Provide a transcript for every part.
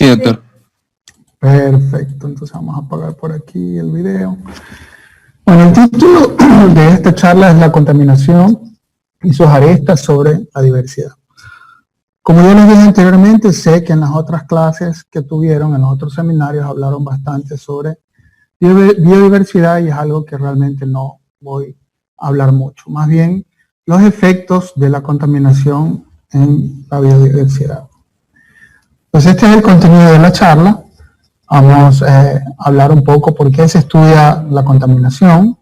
Sí, doctor. Perfecto, entonces vamos a apagar por aquí el video. Bueno, el título de esta charla es la contaminación y sus aristas sobre la diversidad. Como yo les dije anteriormente, sé que en las otras clases que tuvieron, en los otros seminarios, hablaron bastante sobre biodiversidad y es algo que realmente no voy a hablar mucho. Más bien, los efectos de la contaminación en la biodiversidad. Pues este es el contenido de la charla. Vamos a hablar un poco por qué se estudia la contaminación,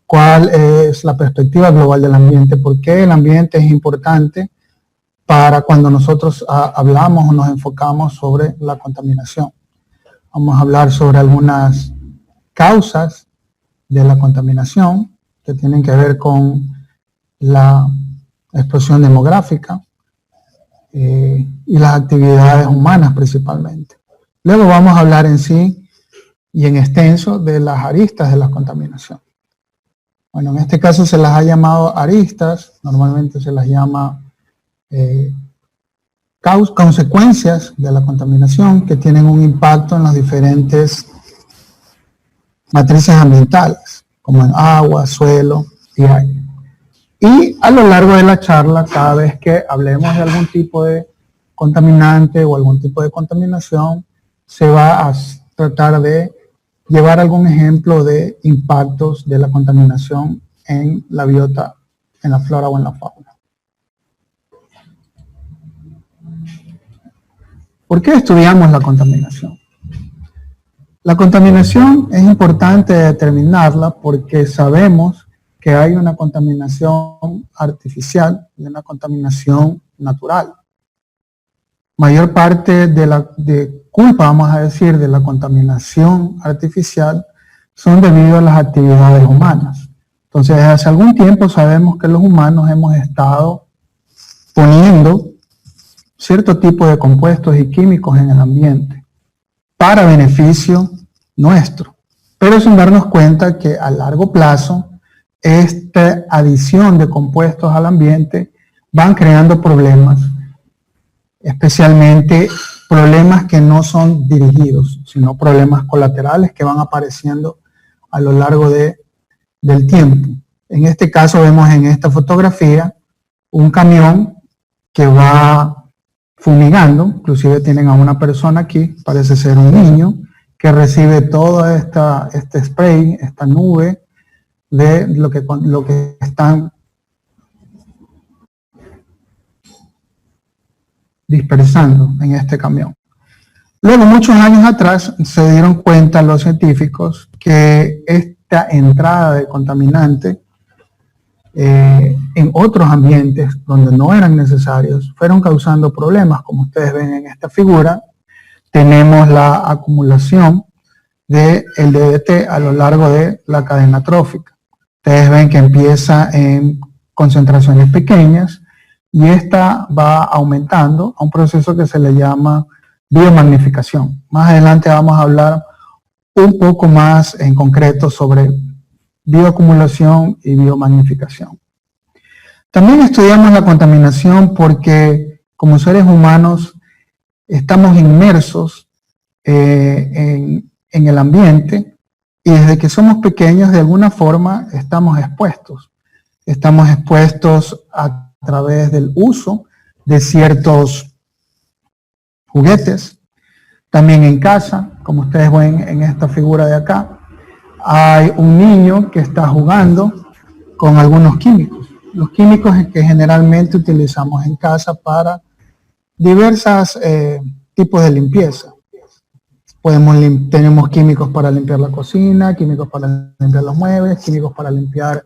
cuál es la perspectiva global del ambiente, por qué el ambiente es importante para cuando nosotros hablamos o nos enfocamos sobre la contaminación. Vamos a hablar sobre algunas causas de la contaminación que tienen que ver con la explosión demográfica y las actividades humanas principalmente. Luego vamos a hablar en sí y en extenso de las aristas de la contaminación. Bueno, en este caso se las ha llamado aristas, normalmente se las llama consecuencias de la contaminación que tienen un impacto en las diferentes matrices ambientales, como en agua, suelo y aire. Y a lo largo de la charla, cada vez que hablemos de algún tipo de contaminante o algún tipo de contaminación, se va a tratar de llevar algún ejemplo de impactos de la contaminación en la biota, en la flora o en la fauna. ¿Por qué estudiamos la contaminación? La contaminación es importante determinarla porque sabemos que hay una contaminación artificial y una contaminación natural. Mayor parte de culpa, vamos a decir, de la contaminación artificial son debido a las actividades humanas. Entonces, desde hace algún tiempo sabemos que los humanos hemos estado poniendo cierto tipo de compuestos y químicos en el ambiente para beneficio nuestro, pero sin darnos cuenta que a largo plazo esta adición de compuestos al ambiente van creando problemas, especialmente problemas que no son dirigidos, sino problemas colaterales que van apareciendo a lo largo del tiempo. En este caso vemos en esta fotografía un camión que va fumigando, inclusive tienen a una persona aquí, parece ser un niño, que recibe todo este spray, esta nube de lo que están dispersando en este camión. Luego, muchos años atrás, se dieron cuenta los científicos que esta entrada de contaminante en otros ambientes donde no eran necesarios, fueron causando problemas. Como ustedes ven en esta figura, tenemos la acumulación del DDT a lo largo de la cadena trófica. Ustedes ven que empieza en concentraciones pequeñas y esta va aumentando a un proceso que se le llama biomagnificación. Más adelante vamos a hablar un poco más en concreto sobre bioacumulación y biomagnificación. También estudiamos la contaminación porque como seres humanos estamos inmersos en el ambiente y desde que somos pequeños de alguna forma estamos expuestos. Estamos expuestos a través del uso de ciertos juguetes. También en casa, como ustedes ven en esta figura de acá, hay un niño que está jugando con algunos químicos. Los químicos que generalmente utilizamos en casa para diversos tipos de limpieza. Tenemos químicos para limpiar la cocina, químicos para limpiar los muebles, químicos para limpiar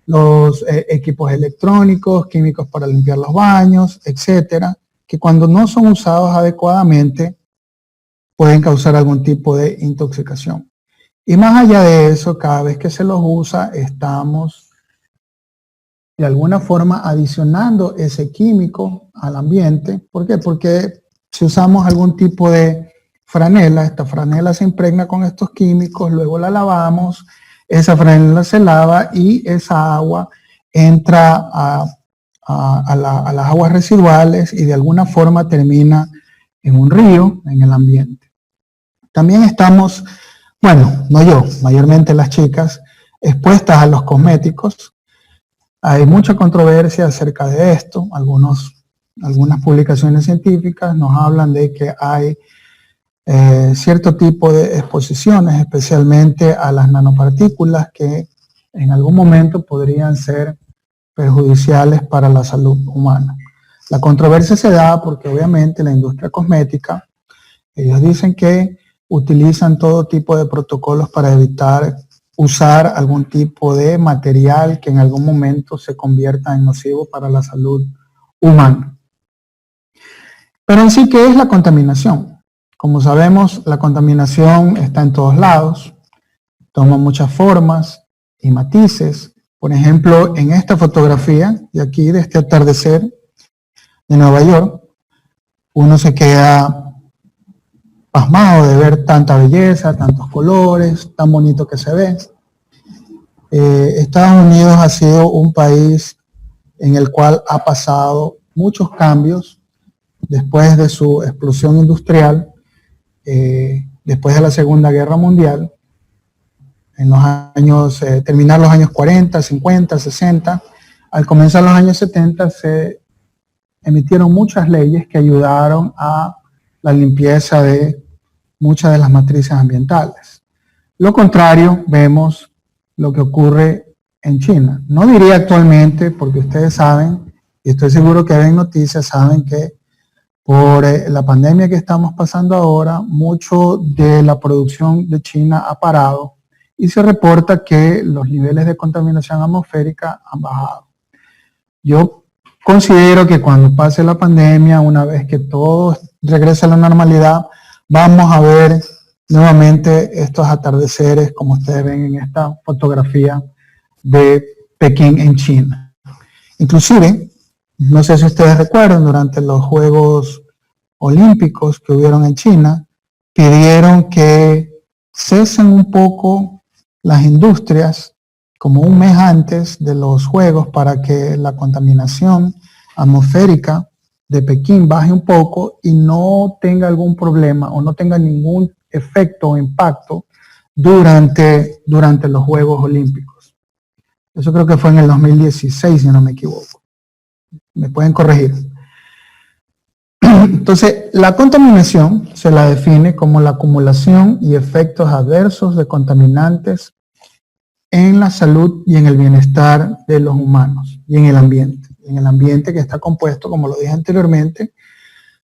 los equipos electrónicos, químicos para limpiar los baños, etcétera, que cuando no son usados adecuadamente pueden causar algún tipo de intoxicación. Y más allá de eso, cada vez que se los usa, estamos de alguna forma adicionando ese químico al ambiente. ¿Por qué? Porque si usamos algún tipo de franela, esta franela se impregna con estos químicos, luego la lavamos, esa franela se lava y esa agua entra a las aguas residuales y de alguna forma termina en un río, en el ambiente. También estamos, bueno, no yo, mayormente las chicas, expuestas a los cosméticos. Hay mucha controversia acerca de esto. Algunas publicaciones científicas nos hablan de que hay cierto tipo de exposiciones, especialmente a las nanopartículas que en algún momento podrían ser perjudiciales para la salud humana. La controversia se da porque obviamente la industria cosmética, ellos dicen que utilizan todo tipo de protocolos para evitar usar algún tipo de material que en algún momento se convierta en nocivo para la salud humana. Pero en sí, ¿qué es la contaminación? Como sabemos, la contaminación está en todos lados, toma muchas formas y matices. Por ejemplo, en esta fotografía de aquí, de este atardecer de Nueva York, uno se queda pasmado de ver tanta belleza, tantos colores, tan bonito que se ve. Estados Unidos ha sido un país en el cual ha pasado muchos cambios después de su explosión industrial, después de la Segunda Guerra Mundial, en los años, terminar los años 40, 50, 60, al comenzar los años 70 se emitieron muchas leyes que ayudaron a la limpieza de muchas de las matrices ambientales. Lo contrario, vemos lo que ocurre en China. No diría actualmente, porque ustedes saben, y estoy seguro que ven noticias, saben que por la pandemia que estamos pasando ahora, mucho de la producción de China ha parado y se reporta que los niveles de contaminación atmosférica han bajado. Yo considero que cuando pase la pandemia, una vez que todo regrese a la normalidad, vamos a ver nuevamente estos atardeceres como ustedes ven en esta fotografía de Pekín en China. Inclusive, no sé si ustedes recuerdan, durante los Juegos Olímpicos que hubieron en China, pidieron que cesen un poco las industrias como un mes antes de los Juegos para que la contaminación atmosférica de Pekín baje un poco y no tenga algún problema o no tenga ningún efecto o impacto durante los Juegos Olímpicos. Eso creo que fue en el 2016, si no me equivoco. Me pueden corregir. Entonces, la contaminación se la define como la acumulación y efectos adversos de contaminantes en la salud y en el bienestar de los humanos y en el ambiente. En el ambiente que está compuesto, como lo dije anteriormente,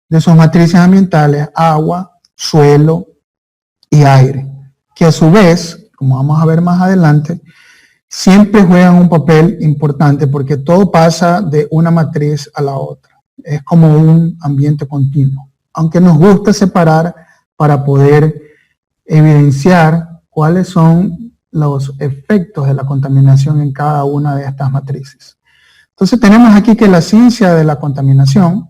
de sus matrices ambientales, agua, suelo y aire, que a su vez, como vamos a ver más adelante, siempre juegan un papel importante porque todo pasa de una matriz a la otra. Es como un ambiente continuo, aunque nos gusta separar para poder evidenciar cuáles son los efectos de la contaminación en cada una de estas matrices. Entonces tenemos aquí que la ciencia de la contaminación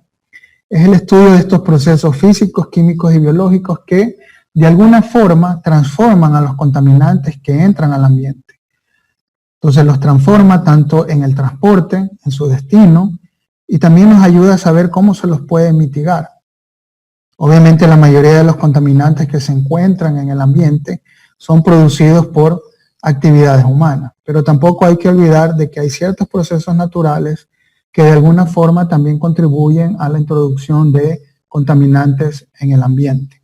es el estudio de estos procesos físicos, químicos y biológicos que de alguna forma transforman a los contaminantes que entran al ambiente. Entonces los transforma tanto en el transporte, en su destino, y también nos ayuda a saber cómo se los puede mitigar. Obviamente la mayoría de los contaminantes que se encuentran en el ambiente son producidos por actividades humanas, pero tampoco hay que olvidar de que hay ciertos procesos naturales que de alguna forma también contribuyen a la introducción de contaminantes en el ambiente.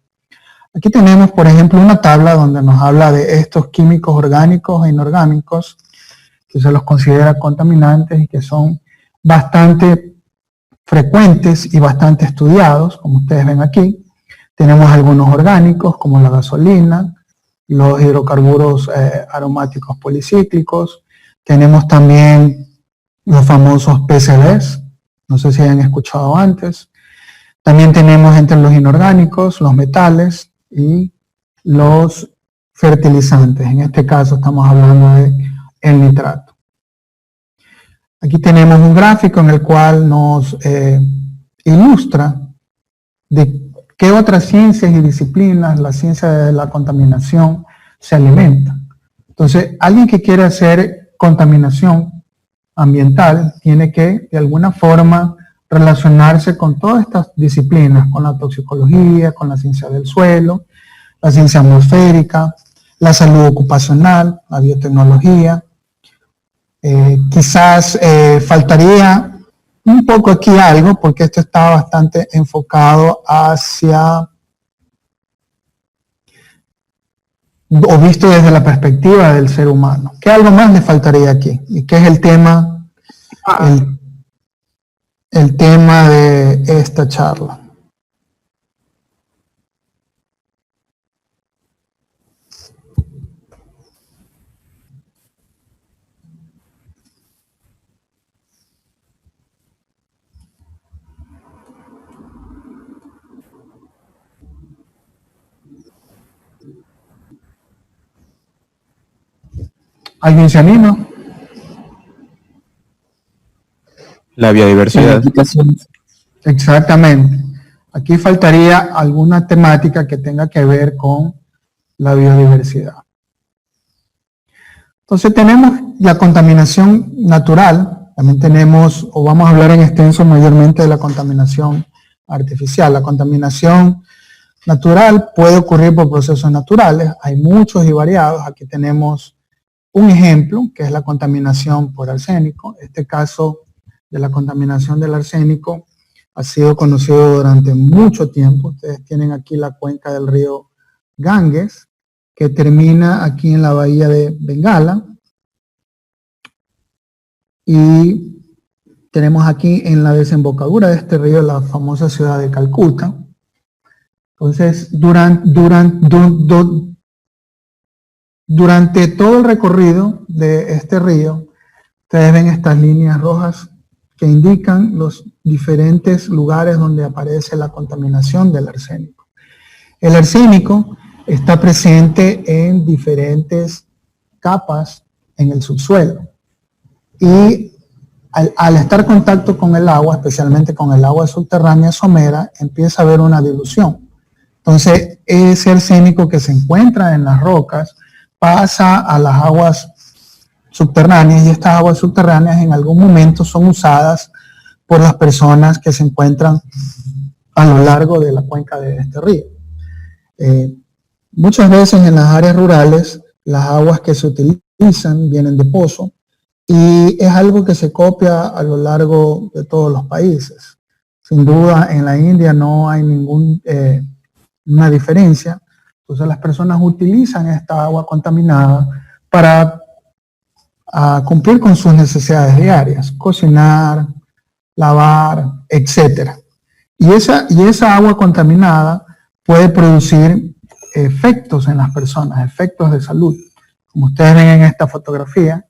Aquí tenemos, por ejemplo, una tabla donde nos habla de estos químicos orgánicos e inorgánicos que se los considera contaminantes y que son bastante frecuentes y bastante estudiados, como ustedes ven aquí. Tenemos algunos orgánicos como la gasolina, los hidrocarburos aromáticos policíclicos. Tenemos también los famosos PCBs, no sé si hayan escuchado antes. También tenemos entre los inorgánicos los metales y los fertilizantes. En este caso estamos hablando del nitrato. Aquí tenemos un gráfico en el cual nos ilustra de qué otras ciencias y disciplinas la ciencia de la contaminación se alimenta. Entonces, alguien que quiere hacer contaminación ambiental tiene que, de alguna forma, relacionarse con todas estas disciplinas, con la toxicología, con la ciencia del suelo, la ciencia atmosférica, la salud ocupacional, la biotecnología. Quizás faltaría un poco aquí algo, porque esto está bastante enfocado hacia, o visto desde la perspectiva del ser humano. ¿Qué algo más le faltaría aquí? ¿Y qué es el tema, el tema de esta charla? ¿Alguien se anima? La biodiversidad. Exactamente. Aquí faltaría alguna temática que tenga que ver con la biodiversidad. Entonces tenemos la contaminación natural, también tenemos, o vamos a hablar en extenso mayormente de la contaminación artificial. La contaminación natural puede ocurrir por procesos naturales, hay muchos y variados. Aquí tenemos un ejemplo, que es la contaminación por arsénico. Este caso de la contaminación del arsénico ha sido conocido durante mucho tiempo. Ustedes tienen aquí la cuenca del río Ganges, que termina aquí en la bahía de Bengala. Y tenemos aquí en la desembocadura de este río la famosa ciudad de Calcuta. Entonces, durante todo el recorrido de este río, ustedes ven estas líneas rojas que indican los diferentes lugares donde aparece la contaminación del arsénico. El arsénico está presente en diferentes capas en el subsuelo y al estar en contacto con el agua, especialmente con el agua subterránea somera, empieza a haber una dilución. Entonces, ese arsénico que se encuentra en las rocas pasa a las aguas subterráneas, y estas aguas subterráneas en algún momento son usadas por las personas que se encuentran a lo largo de la cuenca de este río. Muchas veces en las áreas rurales las aguas que se utilizan vienen de pozo, y es algo que se copia a lo largo de todos los países. Sin duda en la India no hay ninguna diferencia. Entonces las personas utilizan esta agua contaminada para cumplir con sus necesidades diarias, cocinar, lavar, etc. Y esa agua contaminada puede producir efectos en las personas, efectos de salud. Como ustedes ven en esta fotografía,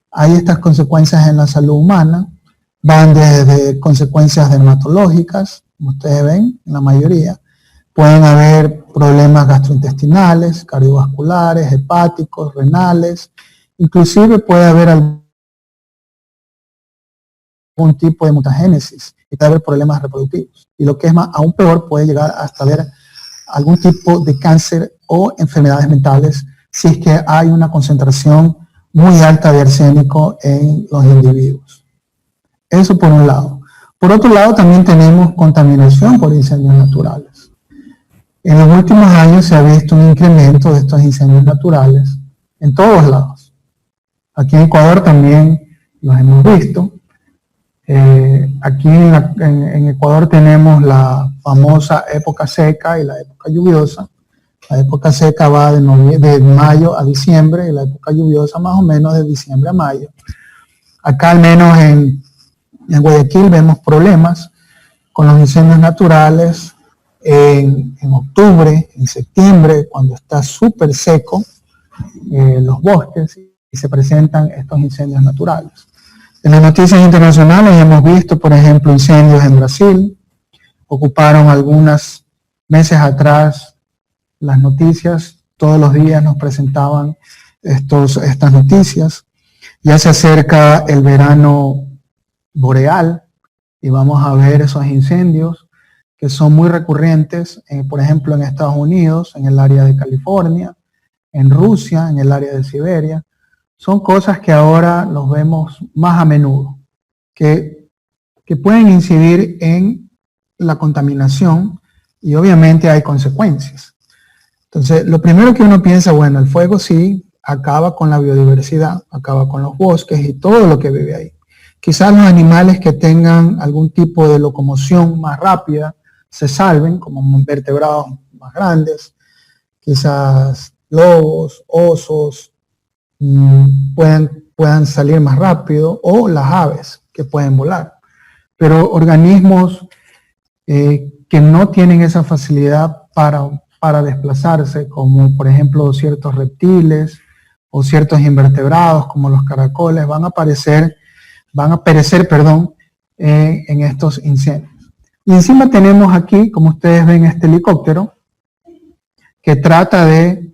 hay estas consecuencias en la salud humana, van desde consecuencias dermatológicas, como ustedes ven, en la mayoría. Pueden haber problemas gastrointestinales, cardiovasculares, hepáticos, renales, inclusive puede haber algún tipo de mutagénesis y puede haber problemas reproductivos. Y lo que es aún peor, puede llegar hasta haber algún tipo de cáncer o enfermedades mentales si es que hay una concentración muy alta de arsénico en los individuos. Eso por un lado. Por otro lado, también tenemos contaminación por incendios naturales. En los últimos años se ha visto un incremento de estos incendios naturales en todos lados. Aquí en Ecuador también los hemos visto. Aquí en Ecuador tenemos la famosa época seca y la época lluviosa. La época seca va de mayo a diciembre y la época lluviosa más o menos de diciembre a mayo. Acá al menos en Guayaquil vemos problemas con los incendios naturales en octubre, en septiembre, cuando está súper seco los bosques y se presentan estos incendios naturales. En las noticias internacionales hemos visto, por ejemplo, incendios en Brasil. Ocuparon algunos meses atrás las noticias, todos los días nos presentaban estas noticias. Ya se acerca el verano boreal y vamos a ver esos incendios que son muy recurrentes, por ejemplo, en Estados Unidos, en el área de California, en Rusia, en el área de Siberia. Son cosas que ahora los vemos más a menudo, que que pueden incidir en la contaminación y obviamente hay consecuencias. Entonces, lo primero que uno piensa, bueno, el fuego sí acaba con la biodiversidad, acaba con los bosques y todo lo que vive ahí. Quizás los animales que tengan algún tipo de locomoción más rápida se salven, como vertebrados más grandes, quizás lobos, osos, puedan salir más rápido, o las aves que pueden volar. Pero organismos que no tienen esa facilidad para desplazarse, como por ejemplo ciertos reptiles o ciertos invertebrados como los caracoles, van a perecer, en estos incendios. Y encima tenemos aquí, como ustedes ven, este helicóptero que trata de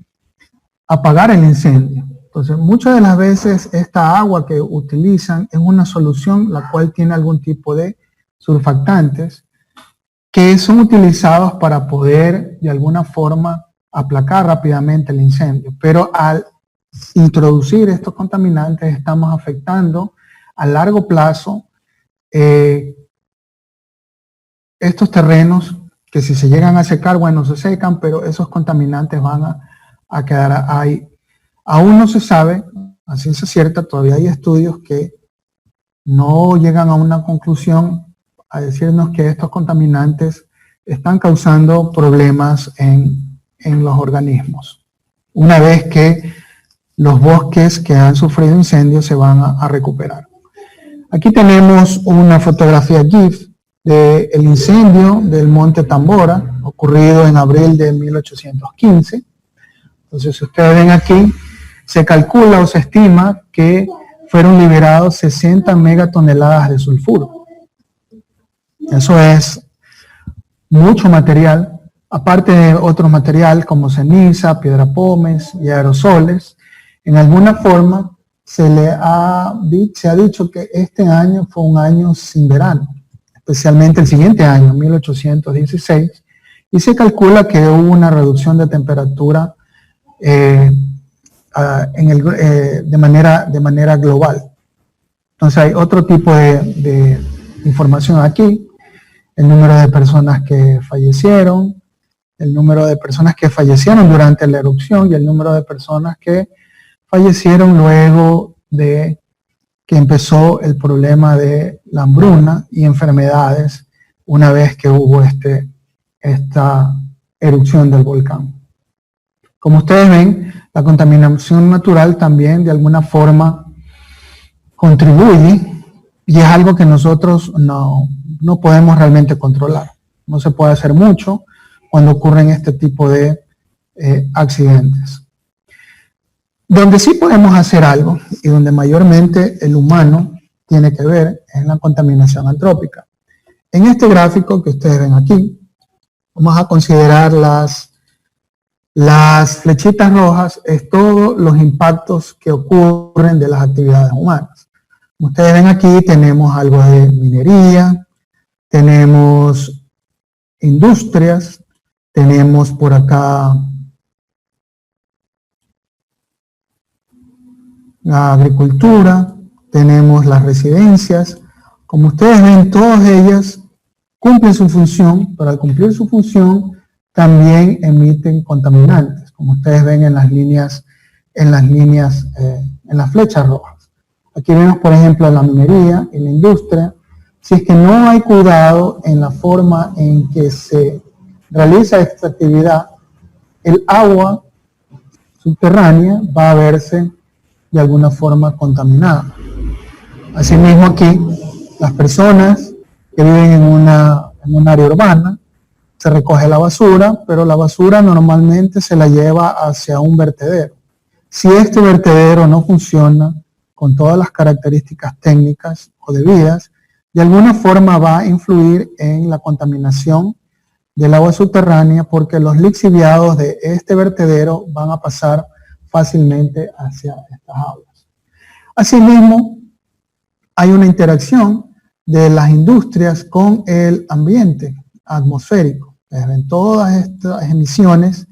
apagar el incendio. Entonces, muchas de las veces esta agua que utilizan es una solución la cual tiene algún tipo de surfactantes que son utilizados para poder de alguna forma aplacar rápidamente el incendio. Pero al introducir estos contaminantes estamos afectando a largo plazo estos terrenos que si se llegan a secar, bueno, se secan, pero esos contaminantes van a quedar ahí. Aún no se sabe, a ciencia cierta, todavía hay estudios que no llegan a una conclusión a decirnos que estos contaminantes están causando problemas en los organismos. Una vez que los bosques que han sufrido incendios se van a recuperar. Aquí tenemos una fotografía GIF del incendio del Monte Tambora, ocurrido en abril de 1815. Entonces, si ustedes ven aquí, se calcula o se estima que fueron liberados 60 megatoneladas de sulfuro. Eso es mucho material, aparte de otro material como ceniza, piedra pómez y aerosoles. En alguna forma se ha dicho que este año fue un año sin verano, especialmente el siguiente año, 1816, y se calcula que hubo una reducción de temperatura de manera global. Entonces hay otro tipo de información aquí, el número de personas que fallecieron, el número de personas que fallecieron durante la erupción y el número de personas que fallecieron luego de que empezó el problema de la hambruna y enfermedades una vez que hubo esta erupción del volcán. Como ustedes ven, la contaminación natural también de alguna forma contribuye y es algo que nosotros no podemos realmente controlar. No se puede hacer mucho cuando ocurren este tipo de accidentes. Donde sí podemos hacer algo y donde mayormente el humano tiene que ver es en la contaminación antrópica. En este gráfico que ustedes ven aquí, vamos a considerar las flechitas rojas, es todos los impactos que ocurren de las actividades humanas. Como ustedes ven aquí, tenemos algo de minería, tenemos industrias, tenemos por acá la agricultura, tenemos las residencias. Como ustedes ven, todas ellas cumplen su función, pero al cumplir su función también emiten contaminantes, como ustedes ven en las flechas rojas. Aquí vemos, por ejemplo, la minería y la industria. Si es que no hay cuidado en la forma en que se realiza esta actividad, el agua subterránea va a verse de alguna forma contaminada. Asimismo aquí, las personas que viven en un área urbana, se recoge la basura, pero la basura normalmente se la lleva hacia un vertedero. Si este vertedero no funciona con todas las características técnicas o debidas, de alguna forma va a influir en la contaminación del agua subterránea porque los lixiviados de este vertedero van a pasar fácilmente hacia estas aguas. Asimismo, hay una interacción de las industrias con el ambiente atmosférico. Todas estas emisiones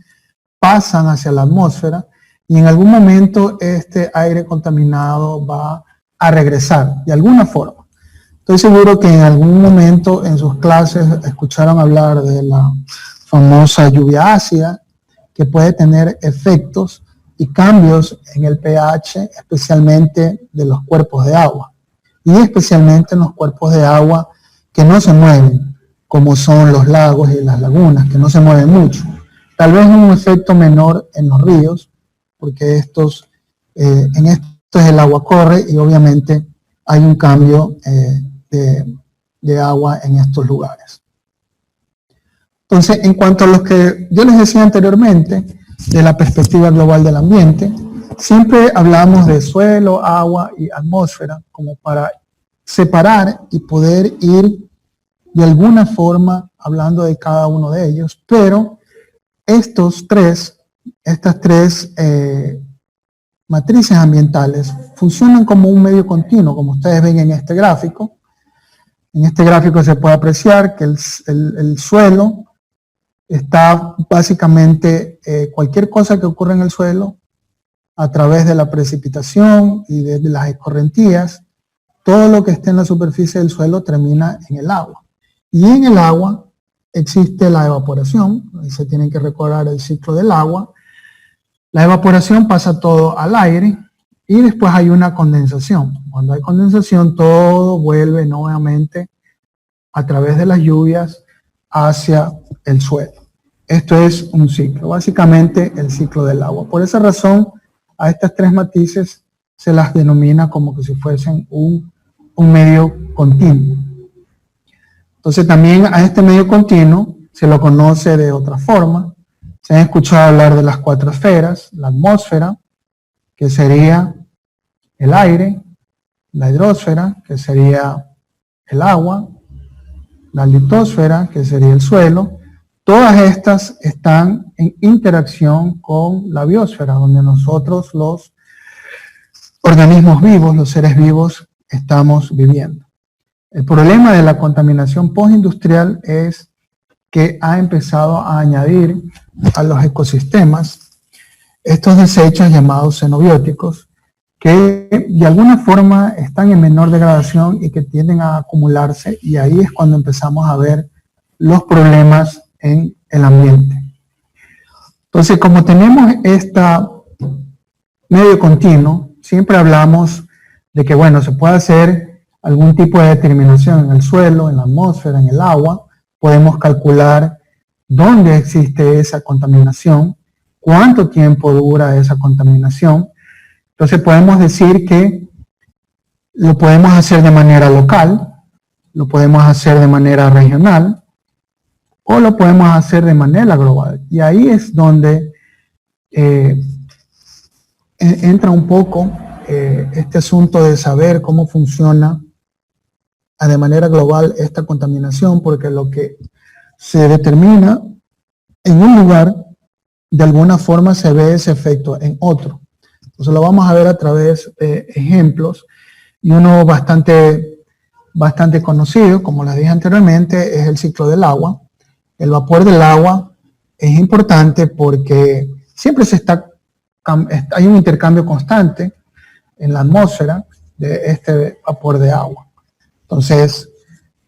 pasan hacia la atmósfera y en algún momento este aire contaminado va a regresar de alguna forma. Estoy seguro que en algún momento en sus clases escucharon hablar de la famosa lluvia ácida, que puede tener efectos y cambios en el pH, especialmente de los cuerpos de agua, y especialmente en los cuerpos de agua que no se mueven, como son los lagos y las lagunas, que no se mueven mucho. Tal vez un efecto menor en los ríos, porque en estos el agua corre y obviamente hay un cambio de agua en estos lugares. Entonces, en cuanto a lo que yo les decía anteriormente, de la perspectiva global del ambiente, siempre hablamos de suelo, agua y atmósfera, como para separar y poder ir de alguna forma hablando de cada uno de ellos, pero estas tres matrices ambientales funcionan como un medio continuo, como ustedes ven en este gráfico. En este gráfico se puede apreciar que el suelo está básicamente, cualquier cosa que ocurra en el suelo, a través de la precipitación y de las escorrentías, todo lo que esté en la superficie del suelo termina en el agua. Y en el agua existe la evaporación, y se tienen que recordar el ciclo del agua. La evaporación pasa todo al aire y después hay una condensación. Cuando hay condensación, todo vuelve nuevamente a través de las lluvias hacia el suelo. Esto es un ciclo, básicamente el ciclo del agua. Por esa razón, a estas tres matices se las denomina como que si fuesen un medio continuo. Entonces también a este medio continuo se lo conoce de otra forma. Se han escuchado hablar de las cuatro esferas: la atmósfera, que sería el aire; la hidrosfera, que sería el agua; la litosfera, que sería el suelo. Todas estas están en interacción con la biosfera, donde nosotros, los organismos vivos, los seres vivos, estamos viviendo. El problema de la contaminación postindustrial es que ha empezado a añadir a los ecosistemas estos desechos llamados xenobióticos, que de alguna forma están en menor degradación y que tienden a acumularse, y ahí es cuando empezamos a ver los problemas en el ambiente. Entonces, como tenemos este medio continuo, siempre hablamos de que, bueno, se puede hacer algún tipo de determinación en el suelo, en la atmósfera, en el agua. Podemos calcular dónde existe esa contaminación, cuánto tiempo dura esa contaminación. Entonces podemos decir que lo podemos hacer de manera local, lo podemos hacer de manera regional, o lo podemos hacer de manera global. Y ahí es donde entra un poco este asunto de saber cómo funciona de manera global esta contaminación, porque lo que se determina en un lugar, de alguna forma se ve ese efecto en otro. Entonces lo vamos a ver a través de ejemplos, y uno bastante conocido, como les dije anteriormente, es el ciclo del agua. El vapor del agua es importante porque siempre hay un intercambio constante en la atmósfera de este vapor de agua. Entonces,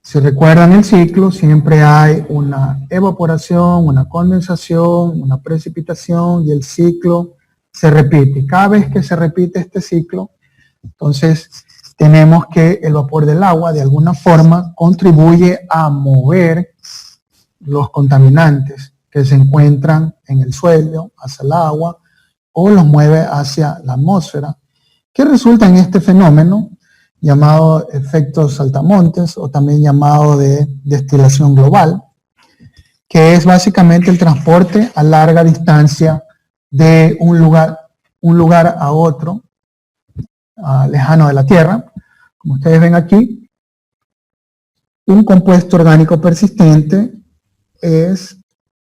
si recuerdan el ciclo, siempre hay una evaporación, una condensación, una precipitación, y el ciclo se repite. Cada vez que se repite este ciclo, entonces tenemos que el vapor del agua de alguna forma contribuye a mover los contaminantes que se encuentran en el suelo hacia el agua, o los mueve hacia la atmósfera, que resulta en este fenómeno llamado efecto saltamontes, o también llamado de destilación global, que es básicamente el transporte a larga distancia de un lugar a otro, lejano de la Tierra. Como ustedes ven aquí, un compuesto orgánico persistente es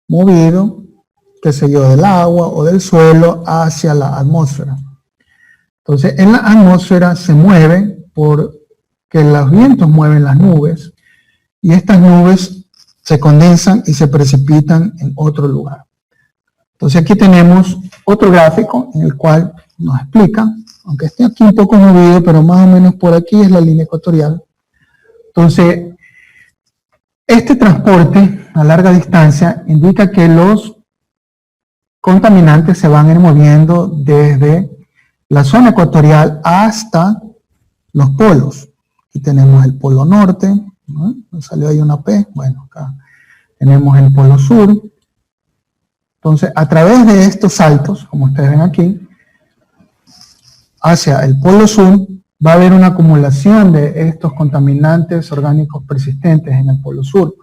movido, qué sé yo, del agua o del suelo hacia la atmósfera. Entonces, en la atmósfera se mueve porque los vientos mueven las nubes, y estas nubes se condensan y se precipitan en otro lugar. Entonces aquí tenemos otro gráfico en el cual nos explica, aunque esté aquí un poco movido, pero más o menos por aquí es la línea ecuatorial, Entonces, este transporte a larga distancia indica que los contaminantes se van a ir moviendo desde la zona ecuatorial hasta los polos. Aquí tenemos el polo norte, ¿no? Salió ahí una P, bueno, acá tenemos el polo sur. Entonces, a través de estos saltos, como ustedes ven aquí, hacia el polo sur, va a haber una acumulación de estos contaminantes orgánicos persistentes en el polo sur.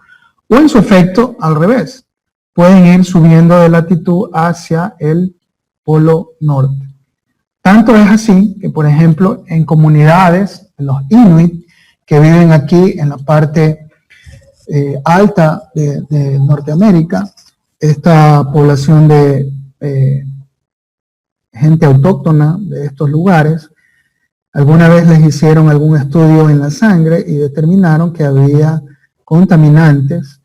O en su efecto, al revés, pueden ir subiendo de latitud hacia el polo norte. Tanto es así que, por ejemplo, en comunidades, en los Inuit, que viven aquí en la parte alta de Norteamérica, esta población de gente autóctona de estos lugares, alguna vez les hicieron algún estudio en la sangre y determinaron que había contaminantes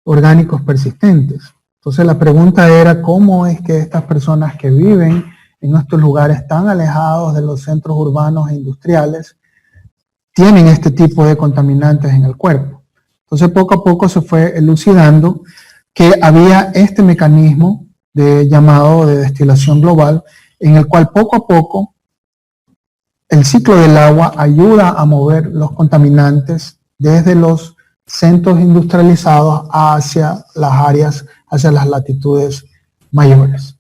orgánicos persistentes. Entonces la pregunta era cómo es que estas personas que viven en estos lugares tan alejados de los centros urbanos e industriales tienen este tipo de contaminantes en el cuerpo. Entonces poco a poco se fue elucidando que había este mecanismo llamado de destilación global, en el cual poco a poco el ciclo del agua ayuda a mover los contaminantes desde los centros industrializados hacia las áreas, hacia las latitudes mayores.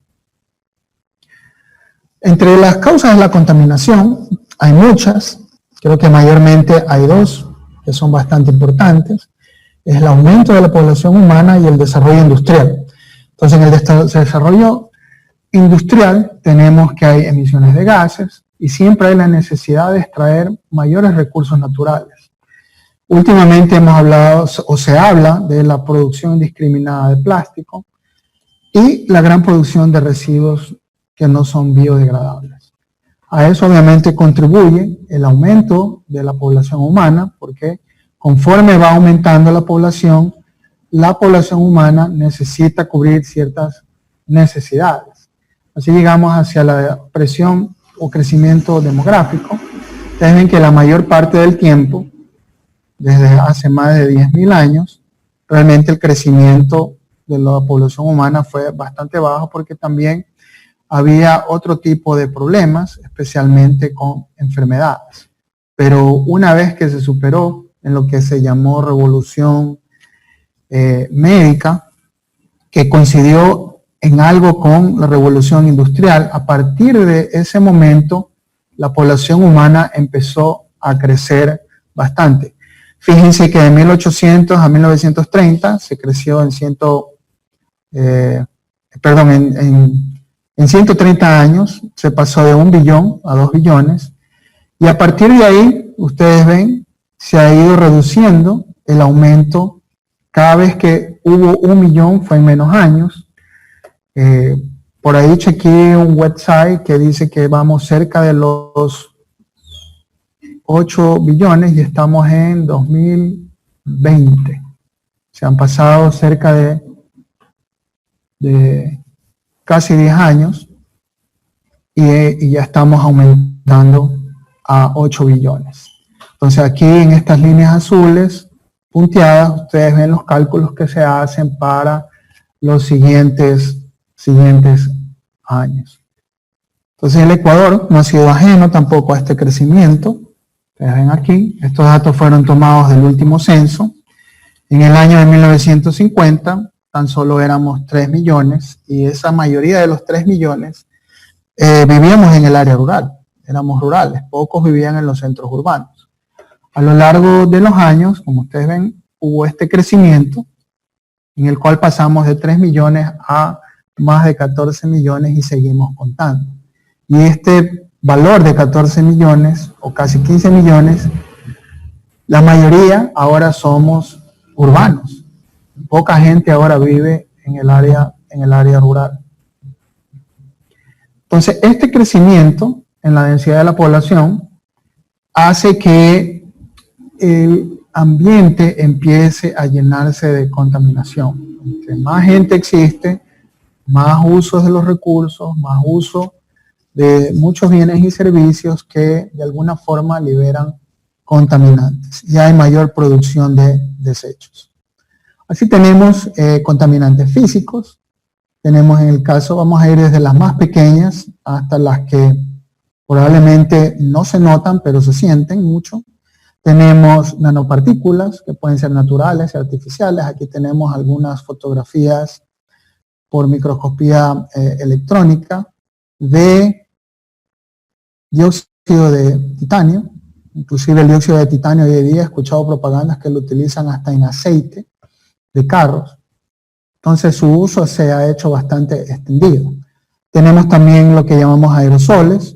Entre las causas de la contaminación hay muchas, creo que mayormente hay dos que son bastante importantes. Es el aumento de la población humana y el desarrollo industrial. Entonces, en el desarrollo industrial tenemos que hay emisiones de gases y siempre hay la necesidad de extraer mayores recursos naturales. Últimamente hemos hablado, o se habla, de la producción indiscriminada de plástico y la gran producción de residuos que no son biodegradables. A eso obviamente contribuye el aumento de la población humana, porque conforme va aumentando la población humana necesita cubrir ciertas necesidades. Así llegamos hacia la presión o crecimiento demográfico. Ustedes ven que la mayor parte del tiempo, desde hace más de 10.000 años, realmente el crecimiento de la población humana fue bastante bajo porque también había otro tipo de problemas, especialmente con enfermedades. Pero una vez que se superó en lo que se llamó revolución médica, que coincidió en algo con la revolución industrial, a partir de ese momento la población humana empezó a crecer bastante. Fíjense que de 1800 a 1930 se creció en 130 años, se pasó de 1 billón a 2 billones, y a partir de ahí, ustedes ven, se ha ido reduciendo el aumento. Cada vez que hubo 1 millón fue en menos años. Por ahí chequeé un website que dice que vamos cerca de los 8 billones y estamos en 2020. Se han pasado cerca de casi 10 años y ya estamos aumentando a 8 billones. Entonces aquí en estas líneas azules punteadas ustedes ven los cálculos que se hacen para los siguientes años. Entonces el Ecuador no ha sido ajeno tampoco a este crecimiento. Ustedes ven aquí, estos datos fueron tomados del último censo. En el año de 1950 tan solo éramos 3 millones y esa mayoría de los 3 millones vivíamos en el área rural, éramos rurales, pocos vivían en los centros urbanos. A lo largo de los años, como ustedes ven, hubo este crecimiento en el cual pasamos de 3 millones a más de 14 millones y seguimos contando. Y este valor de 14 millones o casi 15 millones, la mayoría ahora somos urbanos. Poca gente ahora vive en el área rural. Entonces, este crecimiento en la densidad de la población hace que el ambiente empiece a llenarse de contaminación. Entre más gente existe, más usos de los recursos, más uso de muchos bienes y servicios que de alguna forma liberan contaminantes y hay mayor producción de desechos. Así tenemos contaminantes físicos. Tenemos en el caso, vamos a ir desde las más pequeñas hasta las que probablemente no se notan, pero se sienten mucho. Tenemos nanopartículas que pueden ser naturales y artificiales. Aquí tenemos algunas fotografías por microscopía electrónica de dióxido de titanio. Inclusive el dióxido de titanio hoy en día he escuchado propagandas que lo utilizan hasta en aceite de carros. Entonces su uso se ha hecho bastante extendido. Tenemos también lo que llamamos aerosoles,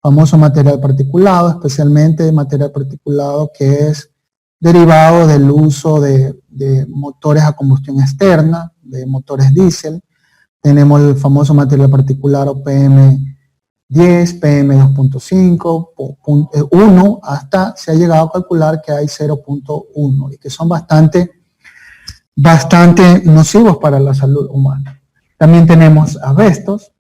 famoso material particulado, especialmente material particulado que es derivado del uso de motores a combustión externa, de motores diésel. Tenemos el famoso material particulado PM10, PM2.5, 1, hasta se ha llegado a calcular que hay 0.1 y que son bastante nocivos para la salud humana. También tenemos asbestos.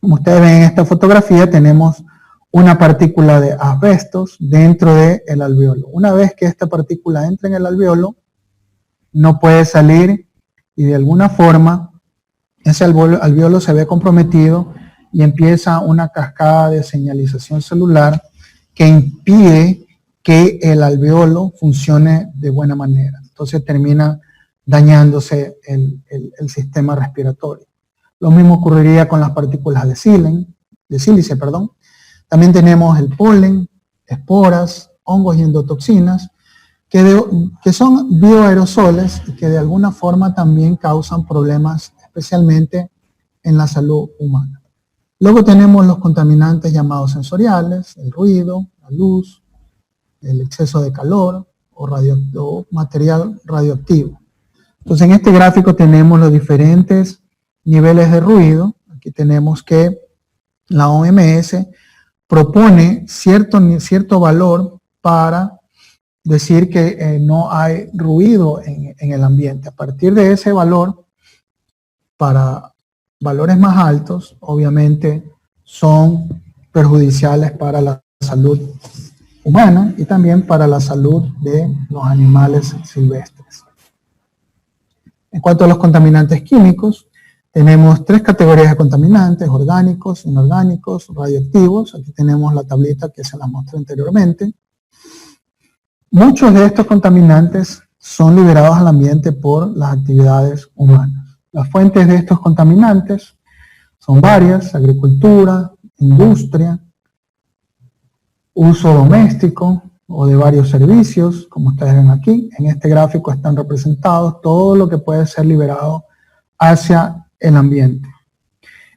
Como ustedes ven en esta fotografía, tenemos una partícula de asbestos dentro del alveolo. Una vez que esta partícula entra en el alveolo, no puede salir y de alguna forma ese alveolo se ve comprometido y empieza una cascada de señalización celular que impide que el alveolo funcione de buena manera. Entonces termina dañándose el sistema respiratorio. Lo mismo ocurriría con las partículas de sílice. También tenemos el polen, esporas, hongos y endotoxinas, que son bioaerosoles y que de alguna forma también causan problemas, especialmente en la salud humana. Luego tenemos los contaminantes llamados sensoriales, el ruido, la luz, el exceso de calor o material radioactivo. Entonces en este gráfico tenemos los diferentes niveles de ruido. Aquí tenemos que la OMS propone cierto valor para decir que no hay ruido en el ambiente. A partir de ese valor, para valores más altos, obviamente son perjudiciales para la salud humana y también para la salud de los animales silvestres. En cuanto a los contaminantes químicos, tenemos 3 categorías de contaminantes: orgánicos, inorgánicos, radioactivos. Aquí tenemos la tablita que se la mostré anteriormente. Muchos de estos contaminantes son liberados al ambiente por las actividades humanas. Las fuentes de estos contaminantes son varias: agricultura, industria, uso doméstico o de varios servicios, como ustedes ven aquí. En este gráfico están representados todo lo que puede ser liberado hacia el ambiente.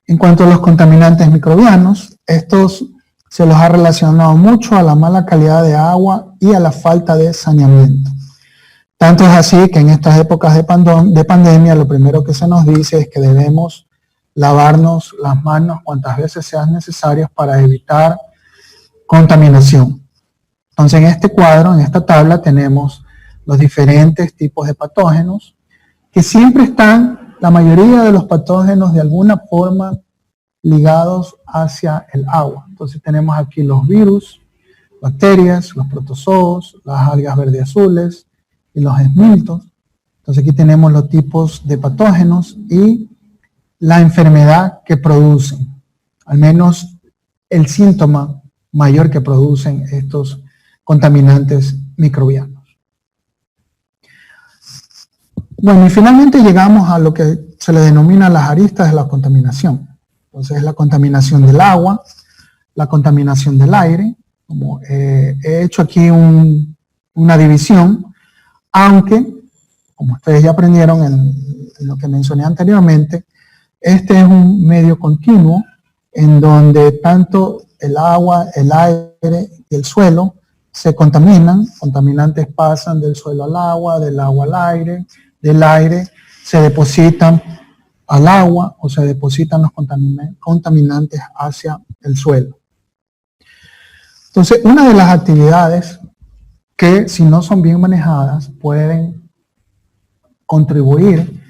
En cuanto a los contaminantes microbianos, estos se los ha relacionado mucho a la mala calidad de agua y a la falta de saneamiento. Tanto es así que en estas épocas de pandemia lo primero que se nos dice es que debemos lavarnos las manos cuantas veces sean necesarias para evitar contaminación. Entonces en este cuadro, en esta tabla, tenemos los diferentes tipos de patógenos que siempre están, la mayoría de los patógenos de alguna forma ligados hacia el agua. Entonces tenemos aquí los virus, bacterias, los protozoos, las algas verde azules y los esmiltos. Entonces aquí tenemos los tipos de patógenos y la enfermedad que producen, al menos el síntoma mayor que producen estos contaminantes microbianos. Bueno, y finalmente llegamos a lo que se le denomina las aristas de la contaminación. Entonces, la contaminación del agua, la contaminación del aire. Como he hecho aquí una división, aunque, como ustedes ya aprendieron en lo que mencioné anteriormente, este es un medio continuo en donde tanto el agua, el aire y el suelo se contaminan. Contaminantes pasan del suelo al agua, del agua al aire, del aire se depositan al agua o se depositan los contaminantes hacia el suelo. Entonces, una de las actividades que, si no son bien manejadas, pueden contribuir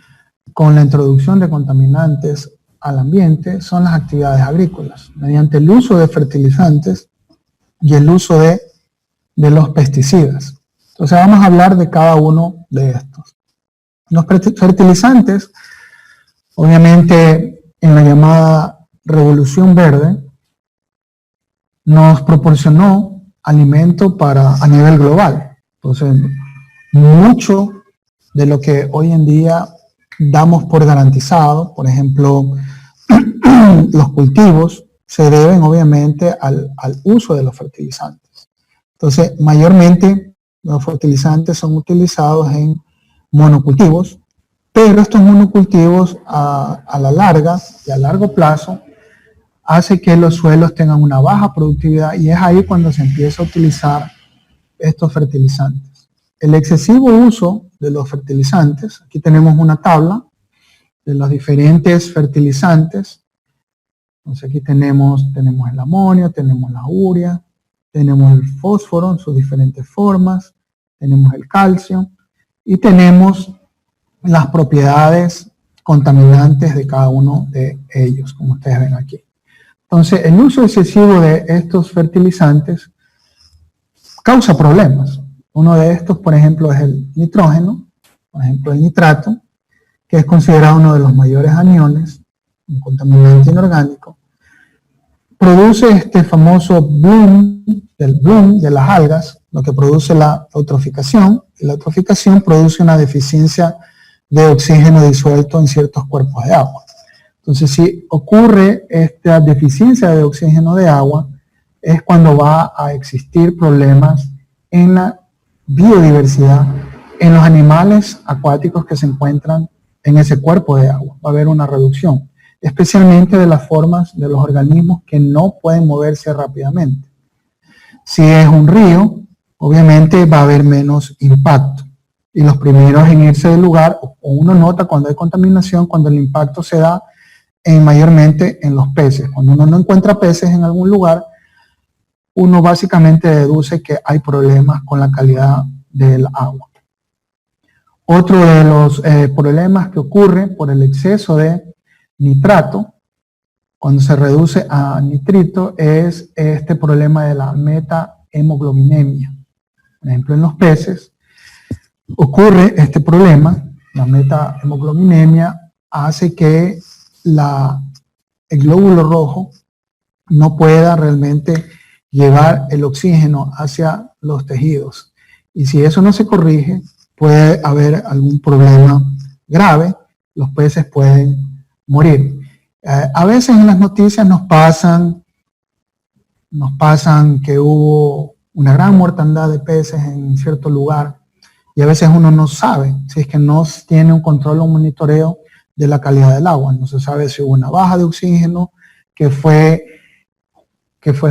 con la introducción de contaminantes al ambiente son las actividades agrícolas, mediante el uso de fertilizantes y el uso de de los pesticidas. Entonces vamos a hablar de cada uno de estos. Los fertilizantes, obviamente en la llamada Revolución Verde, nos proporcionó alimento a nivel global. Entonces, mucho de lo que hoy en día damos por garantizado, por ejemplo, los cultivos, se deben obviamente al uso de los fertilizantes. Entonces, mayormente los fertilizantes son utilizados en monocultivos, pero estos monocultivos a la larga y a largo plazo hace que los suelos tengan una baja productividad y es ahí cuando se empieza a utilizar estos fertilizantes. El excesivo uso de los fertilizantes, aquí tenemos una tabla de los diferentes fertilizantes. Entonces aquí tenemos el amonio, tenemos la urea, tenemos el fósforo en sus diferentes formas, tenemos el calcio y tenemos las propiedades contaminantes de cada uno de ellos, como ustedes ven aquí. Entonces, el uso excesivo de estos fertilizantes causa problemas. Uno de estos, por ejemplo, es el nitrógeno, por ejemplo, el nitrato, que es considerado uno de los mayores aniones, un contaminante inorgánico. Produce este famoso bloom de las algas, lo que produce la eutroficación, y la eutroficación produce una deficiencia de oxígeno disuelto en ciertos cuerpos de agua. Entonces, si ocurre esta deficiencia de oxígeno de agua, es cuando va a existir problemas en la biodiversidad, en los animales acuáticos que se encuentran en ese cuerpo de agua. Va a haber una reducción, especialmente de las formas de los organismos que no pueden moverse rápidamente. Si es un río, obviamente va a haber menos impacto. Y los primeros en irse del lugar, o uno nota cuando hay contaminación, cuando el impacto se da mayormente en los peces. Cuando uno no encuentra peces en algún lugar, uno básicamente deduce que hay problemas con la calidad del agua. Otro de los problemas que ocurre por el exceso de nitrato, cuando se reduce a nitrito, es este problema de la metahemoglobinemia. Por ejemplo, en los peces ocurre este problema. La metahemoglobinemia hace que el glóbulo rojo no pueda realmente llevar el oxígeno hacia los tejidos. Y si eso no se corrige, puede haber algún problema grave, los peces pueden morir. A veces en las noticias nos pasan que hubo una gran mortandad de peces en cierto lugar y a veces uno no sabe si es que no tiene un control o un monitoreo de la calidad del agua. No se sabe si hubo una baja de oxígeno que fue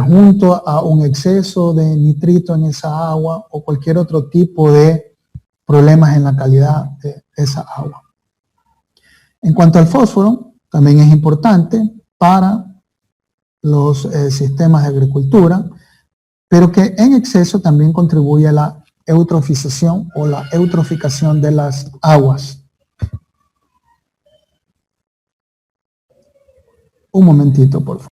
junto a un exceso de nitrito en esa agua o cualquier otro tipo de problemas en la calidad de esa agua. En cuanto al fósforo, también es importante para los sistemas de agricultura, pero que en exceso también contribuye a la eutrofización o la eutroficación de las aguas. Un momentito, por favor.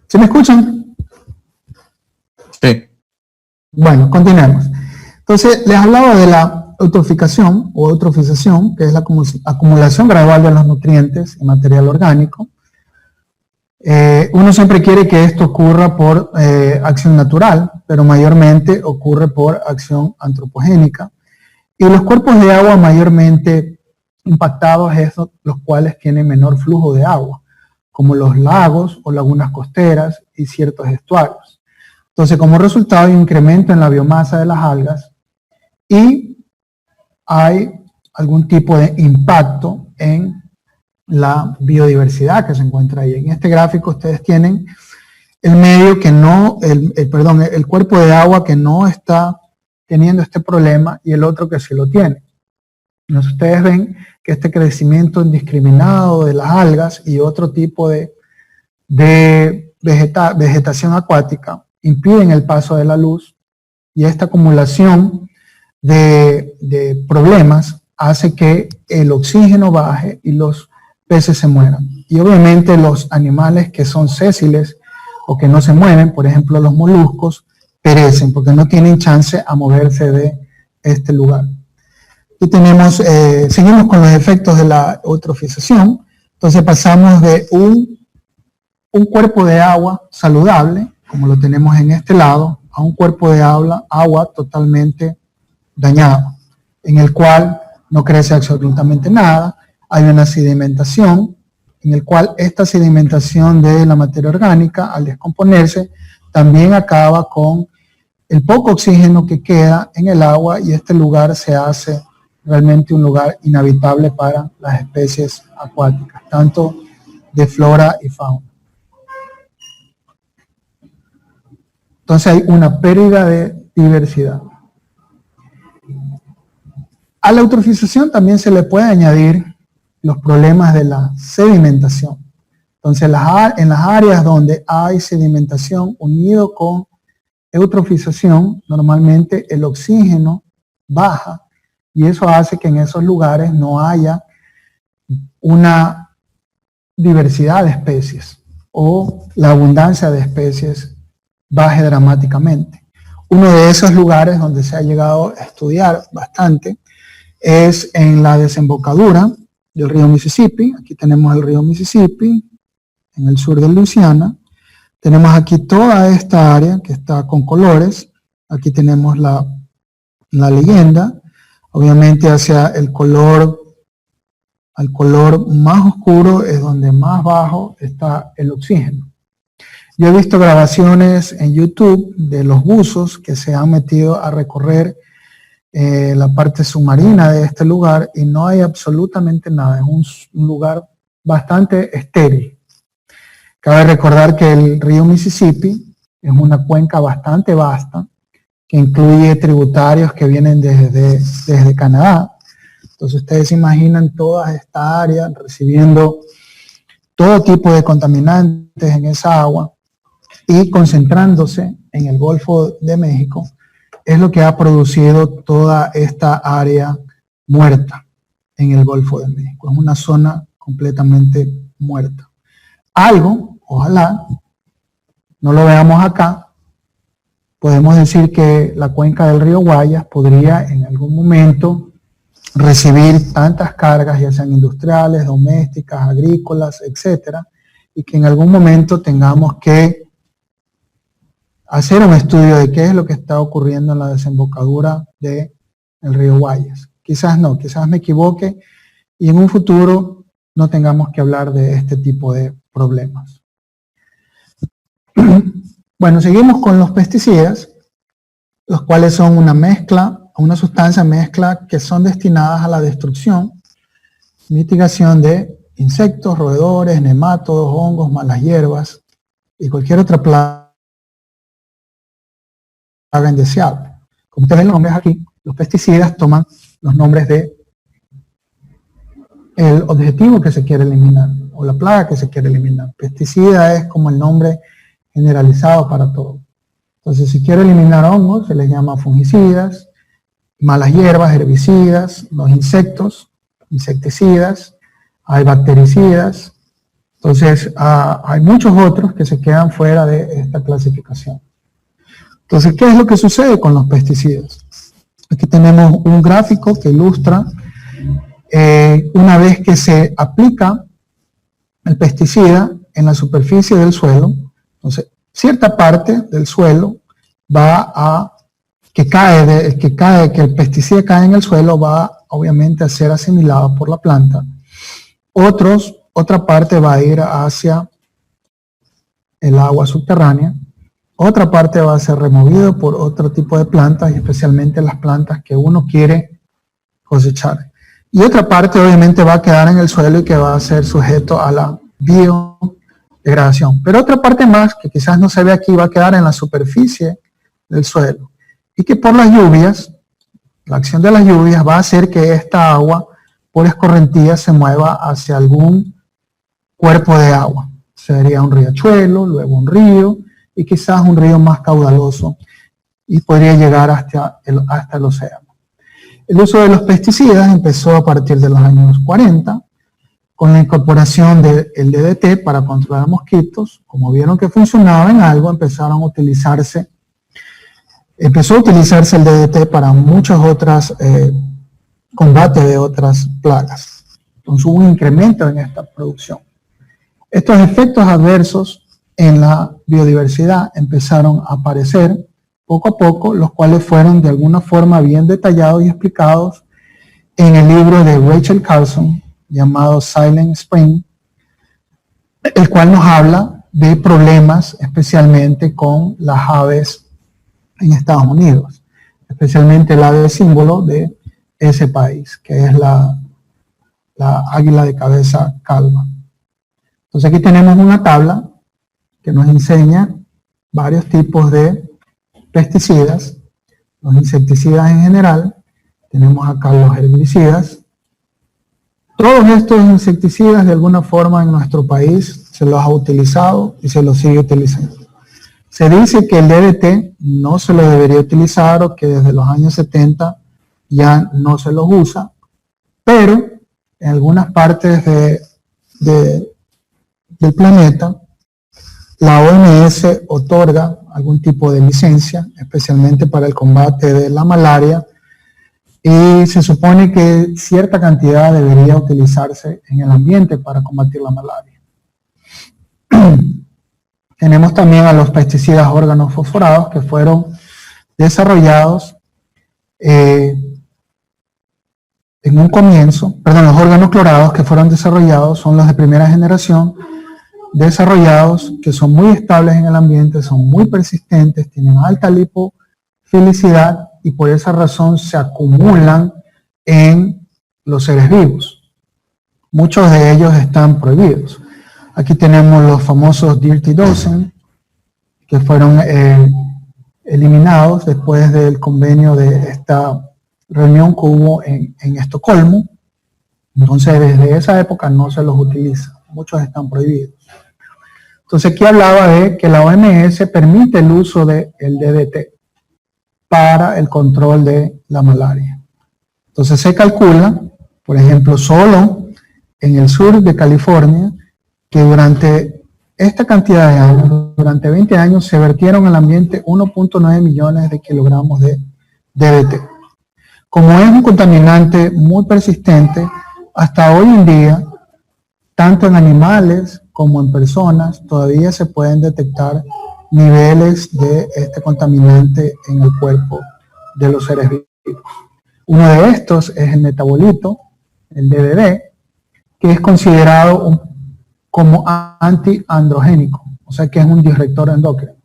¿Se me escuchan? Sí. Bueno, continuemos. Entonces, les hablaba de la eutroficación o eutrofización, que es la acumulación gradual de los nutrientes y material orgánico. Uno siempre quiere que esto ocurra por acción natural, pero mayormente ocurre por acción antropogénica. Y los cuerpos de agua mayormente impactados son los cuales tienen menor flujo de agua, como los lagos o lagunas costeras y ciertos estuarios. Entonces, como resultado, hay un incremento en la biomasa de las algas y hay algún tipo de impacto en la biodiversidad que se encuentra ahí. En este gráfico ustedes tienen el medio que no, el cuerpo de agua que no está teniendo este problema y el otro que sí lo tiene. Entonces ustedes ven que este crecimiento indiscriminado de las algas y otro tipo de vegetación acuática impiden el paso de la luz, y esta acumulación de problemas hace que el oxígeno baje y los peces se mueran. Y obviamente los animales que son sésiles o que no se mueven, por ejemplo los moluscos, perecen porque no tienen chance a moverse de este lugar. Y tenemos, seguimos con los efectos de la eutrofización. Entonces pasamos de un cuerpo de agua saludable, como lo tenemos en este lado, a un cuerpo de agua totalmente dañado, en el cual no crece absolutamente nada. Hay una sedimentación, en el cual esta sedimentación de la materia orgánica, al descomponerse, también acaba con el poco oxígeno que queda en el agua, y este lugar se hace realmente un lugar inhabitable para las especies acuáticas, tanto de flora y fauna. Entonces hay una pérdida de diversidad. A la eutrofización también se le puede añadir los problemas de la sedimentación. Entonces en las áreas donde hay sedimentación unido con eutrofización, normalmente el oxígeno baja, y eso hace que en esos lugares no haya una diversidad de especies, o la abundancia de especies baje dramáticamente. Uno de esos lugares donde se ha llegado a estudiar bastante es en la desembocadura del río Mississippi. Aquí tenemos el río Mississippi en el sur de Luisiana. Tenemos aquí toda esta área que está con colores. Aquí tenemos la leyenda. Obviamente hacia el color, al color más oscuro es donde más bajo está el oxígeno. Yo he visto grabaciones en YouTube de los buzos que se han metido a recorrer la parte submarina de este lugar, y no hay absolutamente nada. Es un lugar bastante estéril. Cabe recordar que el río Mississippi es una cuenca bastante vasta, que incluye tributarios que vienen desde Canadá. Entonces ustedes se imaginan toda esta área recibiendo todo tipo de contaminantes en esa agua y concentrándose en el Golfo de México, es lo que ha producido toda esta área muerta en el Golfo de México. Es una zona completamente muerta. Algo, ojalá, no lo veamos acá, podemos decir que la cuenca del río Guayas podría en algún momento recibir tantas cargas, ya sean industriales, domésticas, agrícolas, etcétera, y que en algún momento tengamos que hacer un estudio de qué es lo que está ocurriendo en la desembocadura del río Guayas. Quizás no, quizás me equivoque, y en un futuro no tengamos que hablar de este tipo de problemas. Bueno, seguimos con los pesticidas, los cuales son una mezcla, una sustancia mezcla que son destinadas a la destrucción, mitigación de insectos, roedores, nemátodos, hongos, malas hierbas y cualquier otra plaga indeseable. Como ustedes ven los nombres aquí, los pesticidas toman los nombres de el objetivo que se quiere eliminar o la plaga que se quiere eliminar. Pesticida es como el nombre generalizado para todo. Entonces, si quiero eliminar hongos, se les llama fungicidas, malas hierbas, herbicidas, los insectos, insecticidas, hay bactericidas. Entonces, hay muchos otros que se quedan fuera de esta clasificación. Entonces, ¿qué es lo que sucede con los pesticidas? Aquí tenemos un gráfico que ilustra una vez que se aplica el pesticida en la superficie del suelo. Entonces, cierta parte del suelo va a, que el pesticida cae en el suelo, va obviamente a ser asimilado por la planta. Otra parte va a ir hacia el agua subterránea. Otra parte va a ser removido por otro tipo de plantas, y especialmente las plantas que uno quiere cosechar. Y otra parte obviamente va a quedar en el suelo y que va a ser sujeto a la biodegradación. Pero otra parte más, que quizás no se ve aquí, va a quedar en la superficie del suelo. Y que por las lluvias, la acción de las lluvias va a hacer que esta agua por escorrentía se mueva hacia algún cuerpo de agua. sería un riachuelo, luego un río y quizás un río más caudaloso y podría llegar hasta el océano. El uso de los pesticidas empezó a partir de los años 40 con la incorporación del DDT para controlar mosquitos. Como vieron que funcionaba en algo, empezó a utilizarse el DDT para muchas otras combate de otras plagas. Entonces hubo un incremento en esta producción. Estos efectos adversos en la biodiversidad empezaron a aparecer poco a poco, los cuales fueron de alguna forma bien detallados y explicados en el libro de Rachel Carson llamado Silent Spring, el cual nos habla de problemas especialmente con las aves en Estados Unidos, especialmente el ave símbolo de ese país, que es la águila de cabeza calva. Entonces aquí tenemos una tabla que nos enseña varios tipos de pesticidas, los insecticidas en general, tenemos acá los herbicidas. Todos estos insecticidas de alguna forma en nuestro país se los ha utilizado y se los sigue utilizando. Se dice que el DDT no se lo debería utilizar o que desde los años 70 ya no se los usa, pero en algunas partes del planeta la OMS otorga algún tipo de licencia, especialmente para el combate de la malaria, y se supone que cierta cantidad debería utilizarse en el ambiente para combatir la malaria. Tenemos también a los pesticidas organofosforados que fueron desarrollados en un comienzo, los órganos clorados que fueron desarrollados son los de primera generación, desarrollados que son muy estables en el ambiente, son muy persistentes, tienen alta lipofilicidad y por esa razón se acumulan en los seres vivos. Muchos de ellos están prohibidos. Aquí tenemos los famosos Dirty Dozen, que fueron eliminados después del convenio de esta reunión que hubo en Estocolmo. Entonces, desde esa época no se los utiliza. Muchos están prohibidos. Entonces, aquí hablaba de que la OMS permite el uso del DDT para el control de la malaria. Entonces, se calcula, por ejemplo, solo en el sur de California, que durante esta cantidad de años, durante 20 años, se vertieron al ambiente 1.9 millones de kilogramos de DDT. Como es un contaminante muy persistente, hasta hoy en día, tanto en animales como en personas, todavía se pueden detectar niveles de este contaminante en el cuerpo de los seres vivos. Uno de estos es el metabolito, el DDD, que es considerado como antiandrogénico, o sea que es un disruptor endocrino.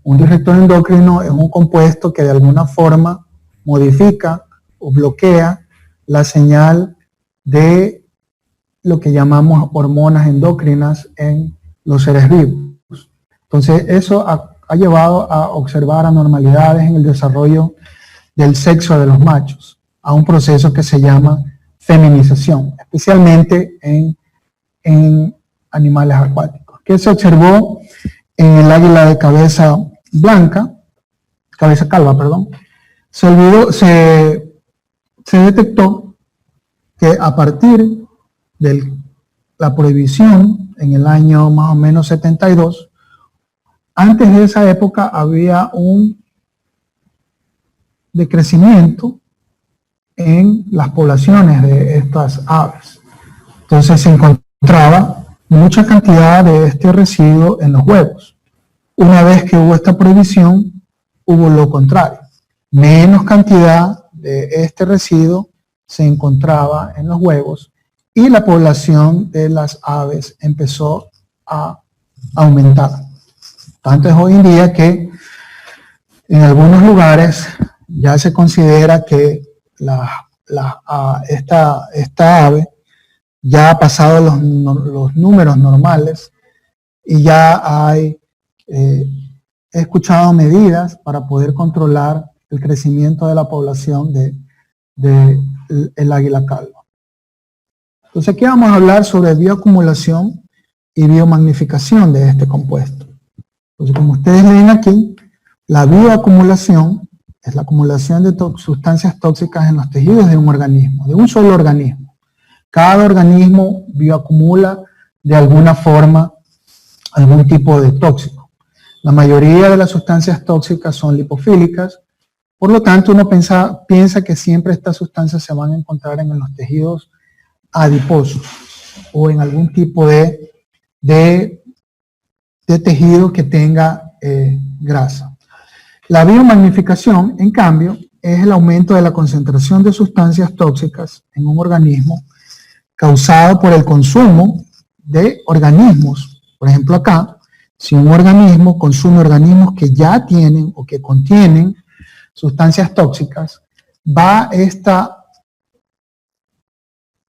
Un disruptor endocrino es un compuesto que de alguna forma modifica o bloquea la señal de lo que llamamos hormonas endocrinas en los seres vivos. Entonces eso ha llevado a observar anormalidades en el desarrollo del sexo de los machos, a un proceso que se llama feminización, especialmente en animales acuáticos, que se observó en el águila de cabeza calva, perdón. Se detectó que a partir de la prohibición en el año más o menos 72, antes de esa época había un decrecimiento en las poblaciones de estas aves. Entonces se encontraba mucha cantidad de este residuo en los huevos. Una vez que hubo esta prohibición, hubo lo contrario. Menos cantidad de este residuo se encontraba en los huevos y la población de las aves empezó a aumentar. Tanto es hoy en día que en algunos lugares ya se considera que esta ave ya ha pasado los números normales y ya he escuchado medidas para poder controlar el crecimiento de la población del águila calva. Entonces aquí vamos a hablar sobre bioacumulación y biomagnificación de este compuesto. Entonces, como ustedes ven aquí, la bioacumulación es la acumulación de sustancias tóxicas en los tejidos de un organismo, de un solo organismo. Cada organismo bioacumula de alguna forma algún tipo de tóxico. La mayoría de las sustancias tóxicas son lipofílicas, por lo tanto uno piensa que siempre estas sustancias se van a encontrar en los tejidos adiposos o en algún tipo de tejido que tenga grasa. La biomagnificación, en cambio, es el aumento de la concentración de sustancias tóxicas en un organismo causado por el consumo de organismos. Por ejemplo, acá, si un organismo consume organismos que ya tienen o que contienen sustancias tóxicas, va a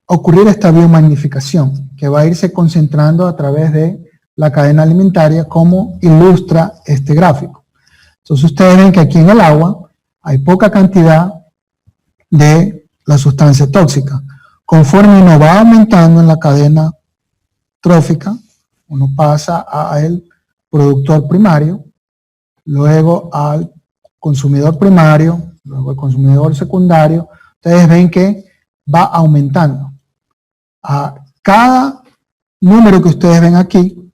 ocurrir esta biomagnificación, que va a irse concentrando a través de la cadena alimentaria, como ilustra este gráfico. Entonces ustedes ven que aquí en el agua hay poca cantidad de la sustancia tóxica. Conforme uno va aumentando en la cadena trófica, uno pasa al productor primario, luego al consumidor primario, luego al consumidor secundario. Ustedes ven que va aumentando. Cada número que ustedes ven aquí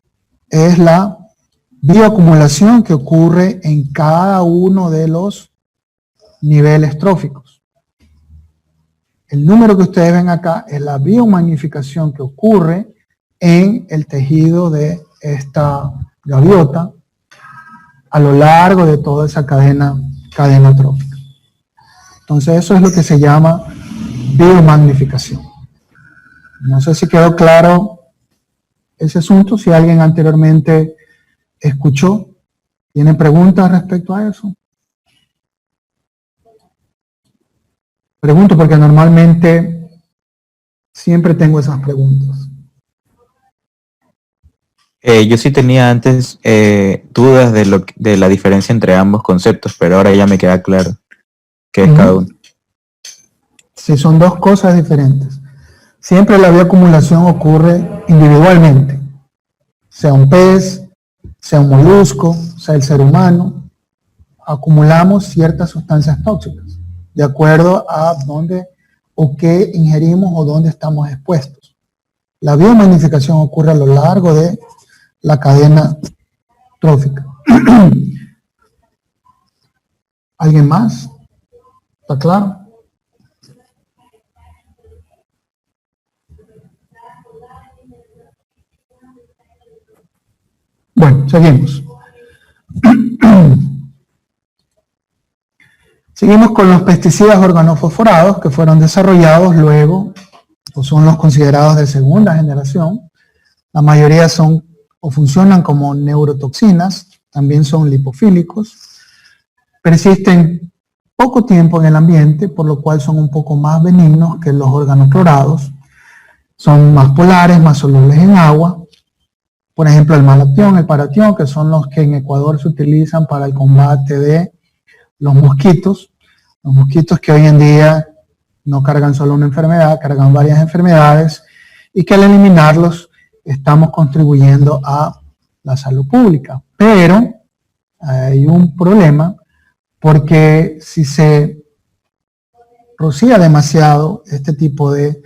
es la bioacumulación que ocurre en cada uno de los niveles tróficos. El número que ustedes ven acá es la biomagnificación que ocurre en el tejido de esta gaviota a lo largo de toda esa cadena trófica. Entonces eso es lo que se llama biomagnificación. No sé si quedó claro ese asunto, si alguien anteriormente escuchó. ¿Tienen preguntas respecto a eso? Pregunto porque normalmente siempre tengo esas preguntas. Yo sí tenía antes dudas de la diferencia entre ambos conceptos, pero ahora ya me queda claro qué es cada uno. Sí, son dos cosas diferentes. Siempre la bioacumulación ocurre individualmente, sea un pez, sea un molusco, sea el ser humano. Acumulamos ciertas sustancias tóxicas de acuerdo a dónde o qué ingerimos o dónde estamos expuestos. La biomagnificación ocurre a lo largo de la cadena trófica. ¿Alguien más? ¿Está claro? Bueno, seguimos. Seguimos con los pesticidas organofosforados que fueron desarrollados luego, o son los considerados de segunda generación. La mayoría son o funcionan como neurotoxinas, también son lipofílicos, persisten poco tiempo en el ambiente, por lo cual son un poco más benignos que los organoclorados, son más polares, más solubles en agua. Por ejemplo, el malatión, el paratión, que son los que en Ecuador se utilizan para el combate de los mosquitos que hoy en día no cargan solo una enfermedad, cargan varias enfermedades, y que al eliminarlos estamos contribuyendo a la salud pública. Pero hay un problema, porque si se rocía demasiado este tipo de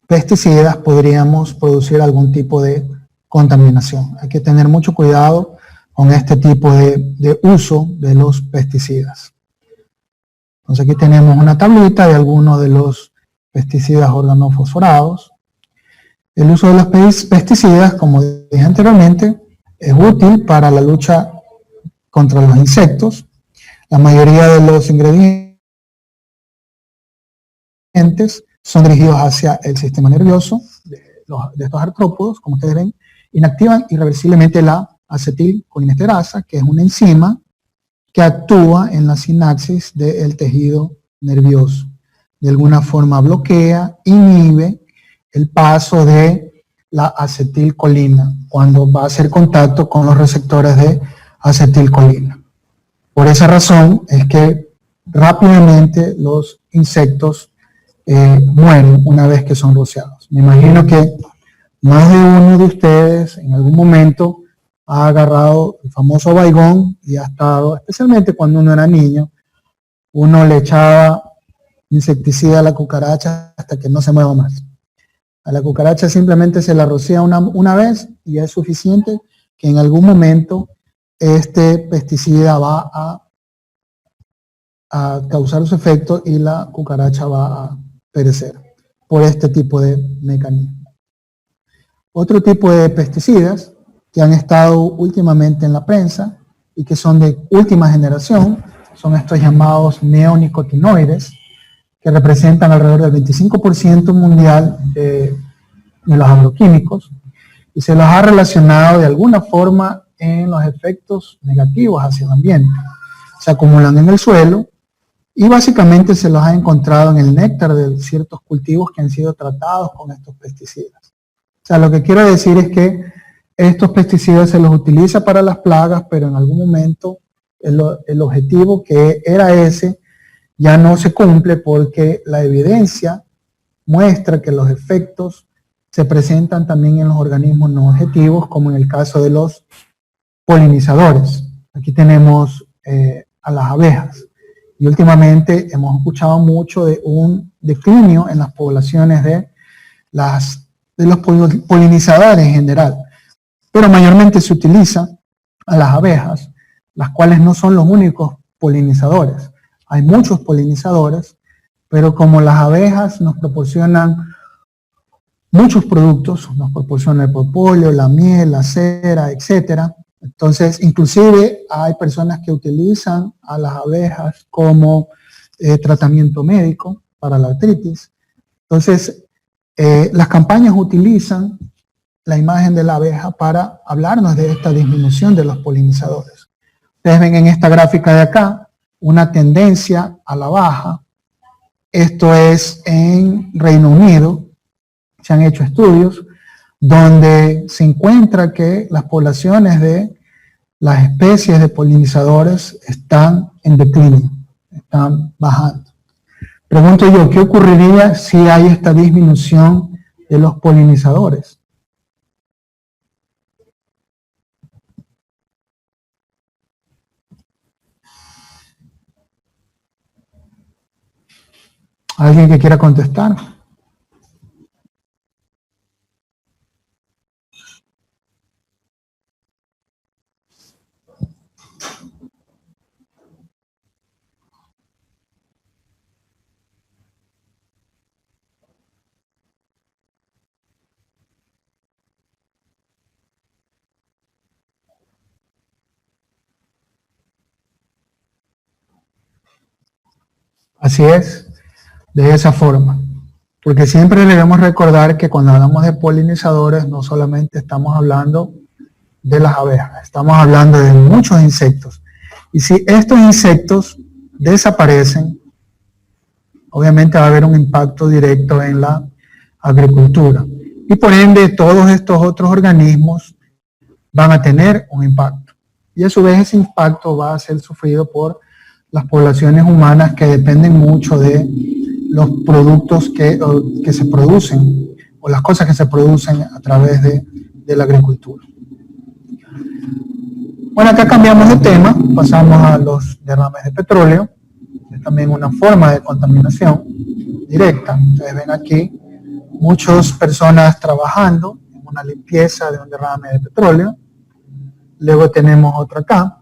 pesticidas, podríamos producir algún tipo de contaminación. Hay que tener mucho cuidado con este tipo de uso de los pesticidas. Entonces aquí tenemos una tablita de algunos de los pesticidas organofosforados. El uso de los pesticidas, como dije anteriormente, es útil para la lucha contra los insectos. La mayoría de los ingredientes son dirigidos hacia el sistema nervioso de estos artrópodos. Como ustedes ven, inactivan irreversiblemente la acetilcolinesterasa, que es una enzima que actúa en la sinapsis del tejido nervioso. De alguna forma bloquea, inhibe el paso de la acetilcolina cuando va a hacer contacto con los receptores de acetilcolina. Por esa razón es que rápidamente los insectos mueren una vez que son rociados. Me imagino que más de uno de ustedes en algún momento ha agarrado el famoso baigón y ha estado, especialmente cuando uno era niño, uno le echaba insecticida a la cucaracha hasta que no se mueva más. A la cucaracha simplemente se la rocía una vez y es suficiente que en algún momento este pesticida va a causar su efecto y la cucaracha va a perecer por este tipo de mecanismo. Otro tipo de pesticidas que han estado últimamente en la prensa y que son de última generación son estos llamados neonicotinoides, que representan alrededor del 25% mundial de los agroquímicos, y se los ha relacionado de alguna forma en los efectos negativos hacia el ambiente. Se acumulan en el suelo y básicamente se los ha encontrado en el néctar de ciertos cultivos que han sido tratados con estos pesticidas. O sea, lo que quiero decir es que estos pesticidas se los utiliza para las plagas, pero en algún momento el objetivo que era ese ya no se cumple porque la evidencia muestra que los efectos se presentan también en los organismos no objetivos, como en el caso de los polinizadores. Aquí tenemos a las abejas. Y últimamente hemos escuchado mucho de un declinio en las poblaciones de los polinizadores en general. Pero mayormente se utiliza a las abejas, las cuales no son los únicos polinizadores. Hay muchos polinizadores, pero como las abejas nos proporcionan muchos productos, nos proporcionan el propóleo, la miel, la cera, etcétera. Entonces, inclusive hay personas que utilizan a las abejas como tratamiento médico para la artritis. Entonces, las campañas utilizan la imagen de la abeja para hablarnos de esta disminución de los polinizadores. Ustedes ven en esta gráfica de acá una tendencia a la baja. Esto es en Reino Unido. Se han hecho estudios donde se encuentra que las poblaciones de las especies de polinizadores están en declive, están bajando. Pregunto yo, ¿qué ocurriría si hay esta disminución de los polinizadores? ¿Alguien que quiera contestar? Así es, de esa forma. Porque siempre debemos recordar que cuando hablamos de polinizadores no solamente estamos hablando de las abejas, estamos hablando de muchos insectos. Y si estos insectos desaparecen, obviamente va a haber un impacto directo en la agricultura. Y por ende todos estos otros organismos van a tener un impacto. Y a su vez ese impacto va a ser sufrido por las poblaciones humanas que dependen mucho de los productos que se producen o las cosas que se producen a través de la agricultura. Bueno, acá cambiamos de tema, pasamos a los derrames de petróleo. Es también una forma de contaminación directa. Ustedes ven aquí muchas personas trabajando en una limpieza de un derrame de petróleo. Luego tenemos otra acá.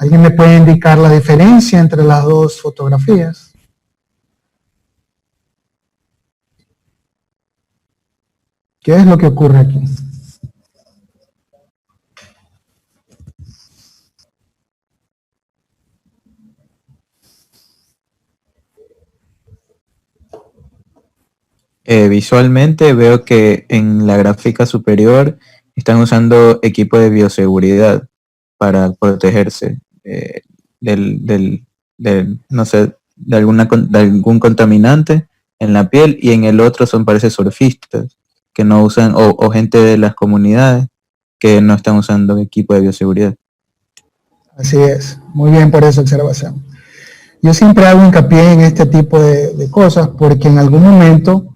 ¿Alguien me puede indicar la diferencia entre las dos fotografías? ¿Qué es lo que ocurre aquí? Visualmente veo que en la gráfica superior están usando equipo de bioseguridad para protegerse no sé, de algún contaminante en la piel, y en el otro parece surfistas que no usan, o gente de las comunidades que no están usando equipo de bioseguridad. Así es, muy bien por esa observación. Yo siempre hago hincapié en este tipo de cosas porque en algún momento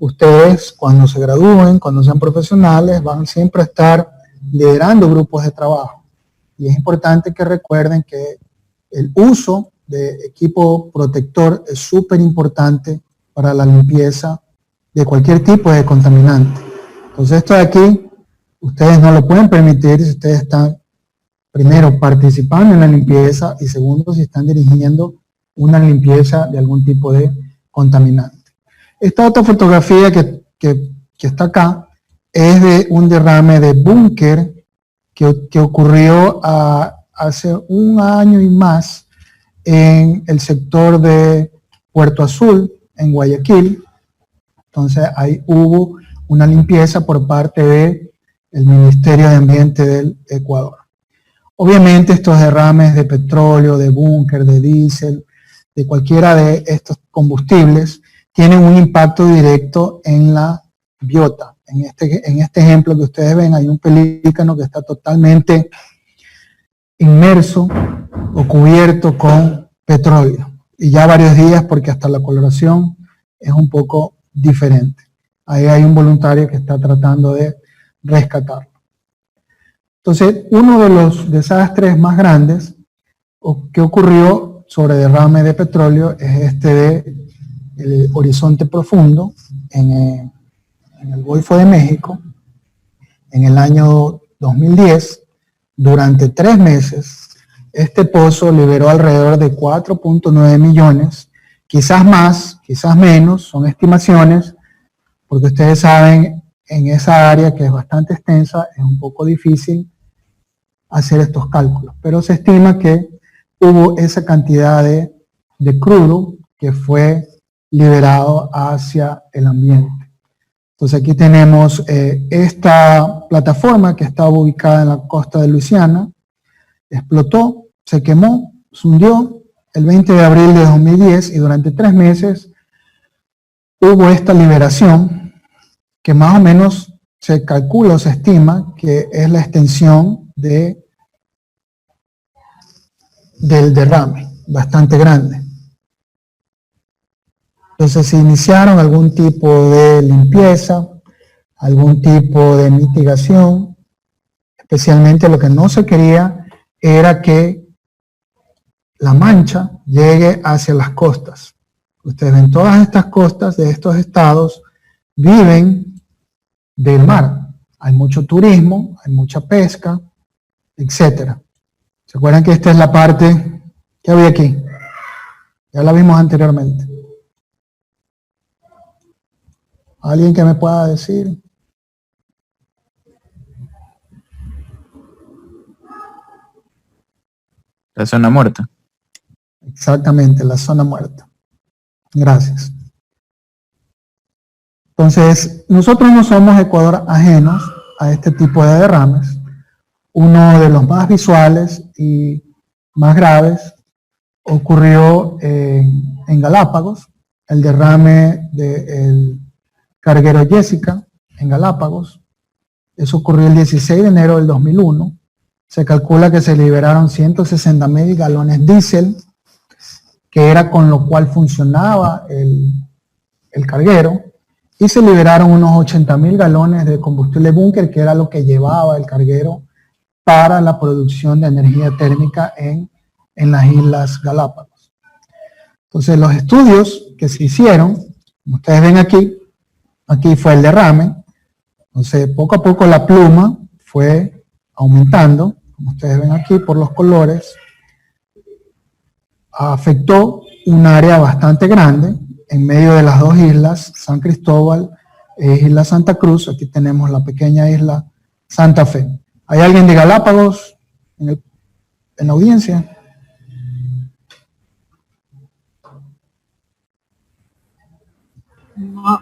ustedes cuando se gradúen, cuando sean profesionales, van siempre a estar liderando grupos de trabajo. Y es importante que recuerden que el uso de equipo protector es súper importante para la limpieza de cualquier tipo de contaminante. Entonces esto de aquí, ustedes no lo pueden permitir si ustedes están, primero, participando en la limpieza y segundo, si están dirigiendo una limpieza de algún tipo de contaminante. Esta otra fotografía que está acá es de un derrame de búnker que ocurrió hace un año y más en el sector de Puerto Azul, en Guayaquil. Entonces ahí hubo una limpieza por parte del Ministerio de Ambiente del Ecuador. Obviamente estos derrames de petróleo, de búnker, de diésel, de cualquiera de estos combustibles, tienen un impacto directo en la biota. En este ejemplo que ustedes ven, hay un pelícano que está totalmente inmerso o cubierto con petróleo. Y ya varios días, porque hasta la coloración es un poco diferente. Ahí hay un voluntario que está tratando de rescatarlo. Entonces, uno de los desastres más grandes que ocurrió sobre derrame de petróleo es este de el Horizonte Profundo en el Golfo de México en el año 2010. Durante 3 meses, este pozo liberó alrededor de 4.9 millones, quizás más, quizás menos, son estimaciones, porque ustedes saben, en esa área que es bastante extensa, es un poco difícil hacer estos cálculos, pero se estima que hubo esa cantidad de crudo que fue liberado hacia el ambiente. Entonces aquí tenemos esta plataforma que estaba ubicada en la costa de Luisiana, explotó, se quemó, se hundió el 20 de abril de 2010 y durante 3 meses hubo esta liberación que más o menos se calcula o se estima que es la extensión del derrame, bastante grande. Entonces se iniciaron algún tipo de limpieza, algún tipo de mitigación, especialmente lo que no se quería era que la mancha llegue hacia las costas. Ustedes ven todas estas costas de estos estados viven del mar. Hay mucho turismo, hay mucha pesca, etc. ¿Se acuerdan que esta es la parte que había aquí? Ya la vimos anteriormente. ¿Alguien que me pueda decir? La zona muerta. Exactamente, la zona muerta. Gracias. Entonces, nosotros no somos Ecuador ajenos a este tipo de derrames. Uno de los más visuales y más graves ocurrió en Galápagos, el derrame del carguero Jessica en Galápagos. Eso ocurrió el 16 de enero del 2001. Se calcula que se liberaron 160.000 galones diésel, que era con lo cual funcionaba el carguero, y se liberaron unos 80.000 galones de combustible búnker, que era lo que llevaba el carguero para la producción de energía térmica en las Islas Galápagos. Entonces los estudios que se hicieron, como ustedes ven aquí fue el derrame. Entonces poco a poco la pluma fue aumentando, como ustedes ven aquí por los colores. Afectó un área bastante grande en medio de las dos islas, San Cristóbal e Isla Santa Cruz. Aquí tenemos la pequeña isla Santa Fe. ¿Hay alguien de Galápagos en la audiencia? No.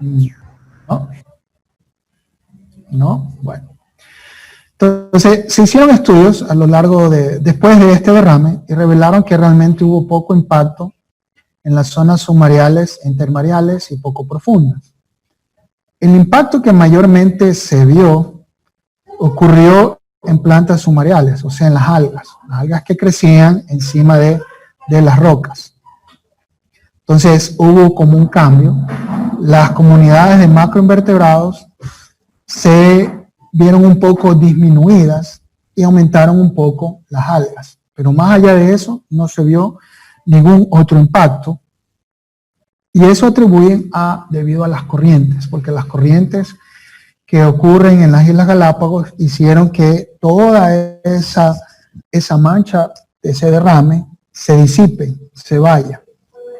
¿No? Bueno. Entonces, se hicieron estudios a lo largo después de este derrame y revelaron que realmente hubo poco impacto en las zonas submareales, intermareales y poco profundas. El impacto que mayormente se vio ocurrió en plantas submareales, o sea, en las algas que crecían encima de las rocas. Entonces, hubo como un cambio las comunidades de macroinvertebrados se vieron un poco disminuidas y aumentaron un poco las algas. Pero más allá de eso, no se vio ningún otro impacto. Y eso atribuyen debido a las corrientes, porque las corrientes que ocurren en las Islas Galápagos hicieron que toda esa mancha, ese derrame, se disipe, se vaya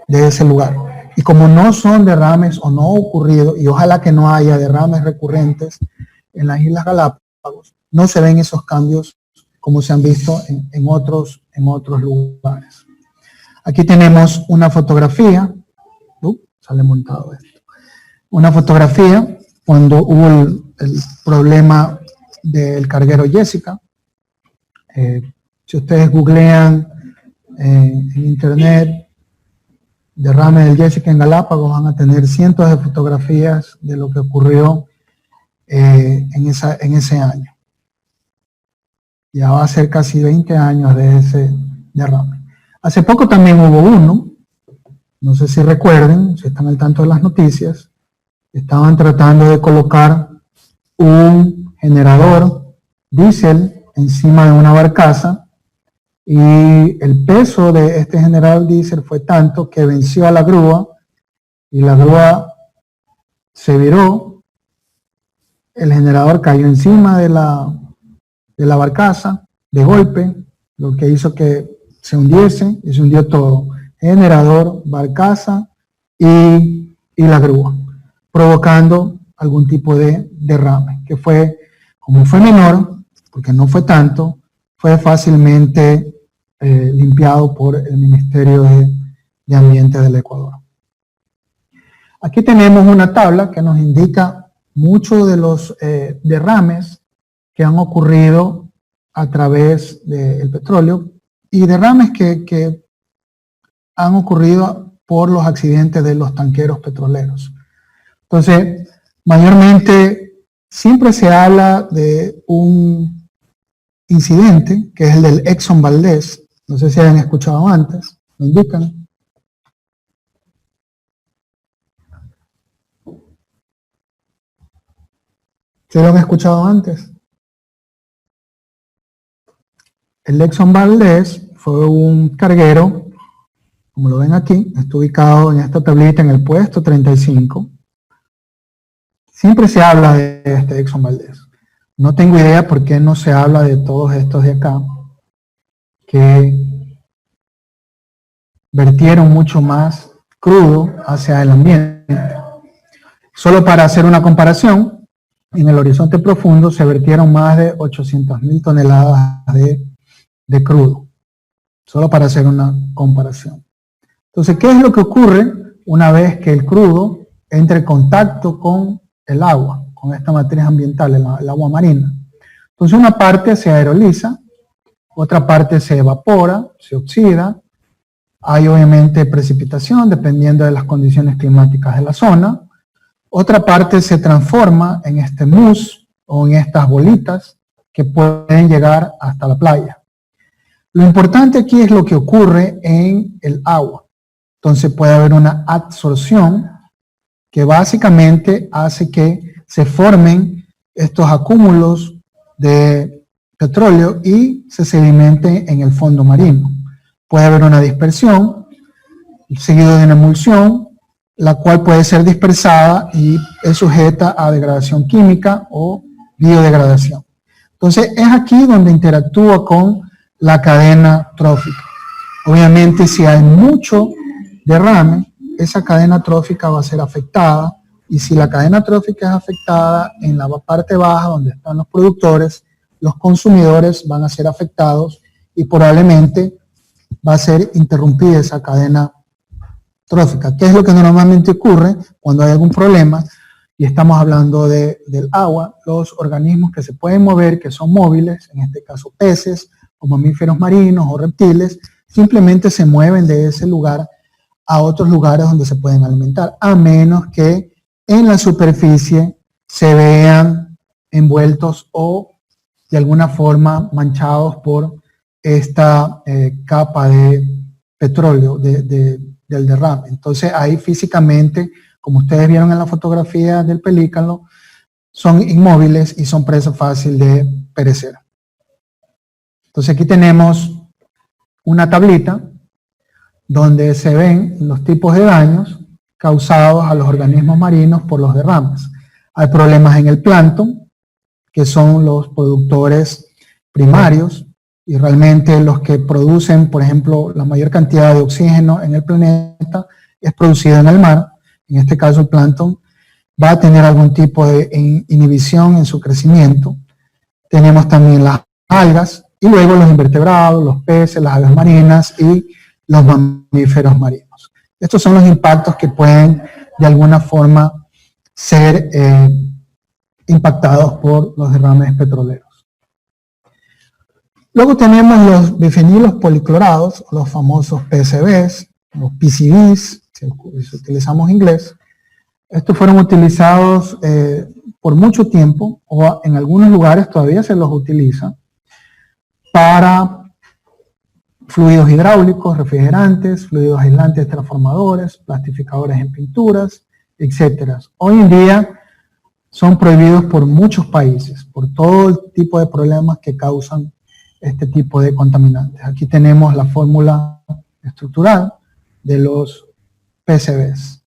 de ese lugar. Y como no son derrames o no ha ocurrido, y ojalá que no haya derrames recurrentes en las Islas Galápagos, no se ven esos cambios como se han visto en otros lugares. Aquí tenemos una fotografía, sale montado esto, una fotografía cuando hubo el problema del carguero Jessica. Si ustedes googlean en internet derrame del Jessica en Galápagos, van a tener cientos de fotografías de lo que ocurrió en ese año. Ya va a ser casi 20 años de ese derrame. Hace poco también hubo uno, no sé si recuerden, si están al tanto de las noticias, estaban tratando de colocar un generador diésel encima de una barcaza y el peso de este generador diésel fue tanto que venció a la grúa y la grúa se viró, el generador cayó encima de la barcaza de golpe, lo que hizo que se hundiese y se hundió todo, generador, barcaza y la grúa, provocando algún tipo de derrame, que fue, como fue menor, porque no fue tanto, fue fácilmente limpiado por el Ministerio de Ambiente del Ecuador. Aquí tenemos una tabla que nos indica muchos de los derrames que han ocurrido a través del petróleo y derrames que han ocurrido por los accidentes de los tanqueros petroleros. Entonces, mayormente siempre se habla de un incidente, que es el del Exxon Valdez. No sé si hayan escuchado antes, ¿me indican? ¿Sí lo han escuchado antes? El Exxon Valdez fue un carguero, como lo ven aquí, está ubicado en esta tablita en el puesto 35. Siempre se habla de este Exxon Valdez. No tengo idea por qué no se habla de todos estos de acá, que vertieron mucho más crudo hacia el ambiente. Solo para hacer una comparación, en el horizonte profundo se vertieron más de 800.000 toneladas de crudo. Solo para hacer una comparación. Entonces, ¿qué es lo que ocurre una vez que el crudo entra en contacto con el agua, con esta matriz ambiental, el agua marina? Entonces, una parte se aeroliza, otra parte se evapora, se oxida, hay obviamente precipitación dependiendo de las condiciones climáticas de la zona, otra parte se transforma en este mousse o en estas bolitas que pueden llegar hasta la playa. Lo importante aquí es lo que ocurre en el agua. Entonces puede haber una adsorción que básicamente hace que se formen estos acúmulos de petróleo y se sedimenten en el fondo marino. Puede haber una dispersión, seguido de una emulsión, la cual puede ser dispersada y es sujeta a degradación química o biodegradación. Entonces es aquí donde interactúa con la cadena trófica. Obviamente si hay mucho derrame, esa cadena trófica va a ser afectada, y si la cadena trófica es afectada en la parte baja donde están los productores, los consumidores van a ser afectados y probablemente va a ser interrumpida esa cadena trófica. ¿Qué es lo que normalmente ocurre cuando hay algún problema? Y estamos hablando del agua, los organismos que se pueden mover, que son móviles, en este caso peces, o mamíferos marinos o reptiles, simplemente se mueven de ese lugar a otros lugares donde se pueden alimentar, a menos que en la superficie se vean envueltos o de alguna forma manchados por esta capa de petróleo del derrame. Entonces ahí físicamente como ustedes vieron en la fotografía del pelícano, son inmóviles y son presa fácil de perecer. Entonces aquí tenemos una tablita donde se ven los tipos de daños causados a los organismos marinos por los derrames. Hay problemas en el plancton, que son los productores primarios, y realmente los que producen, por ejemplo, la mayor cantidad de oxígeno en el planeta es producido en el mar. En este caso el plancton va a tener algún tipo de inhibición en su crecimiento. Tenemos también las algas, y luego los invertebrados, los peces, las aves marinas y los mamíferos marinos. Estos son los impactos que pueden de alguna forma ser impactados por los derrames petroleros. Luego tenemos los bifenilos policlorados, los famosos PCBs, los PCBs, si utilizamos inglés. Estos fueron utilizados por mucho tiempo, o en algunos lugares todavía se los utiliza, para fluidos hidráulicos, refrigerantes, fluidos aislantes transformadores, plastificadores en pinturas, etc. Hoy en día son prohibidos por muchos países, por todo el tipo de problemas que causan este tipo de contaminantes. Aquí tenemos la fórmula estructural de los PCBs.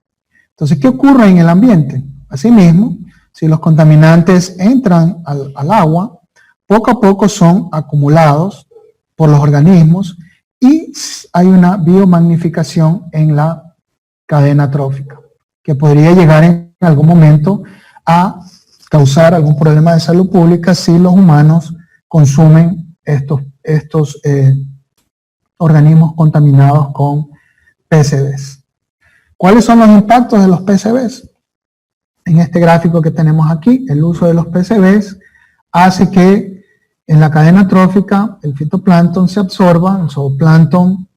Entonces, ¿qué ocurre en el ambiente? Asimismo, si los contaminantes entran al agua, poco a poco son acumulados por los organismos y hay una biomagnificación en la cadena trófica, que podría llegar en algún momento a causar algún problema de salud pública si los humanos consumen estos organismos contaminados con PCBs. ¿Cuáles son los impactos de los PCBs? En este gráfico que tenemos aquí, el uso de los PCBs hace que en la cadena trófica el fitoplancton se absorba, el zooplancton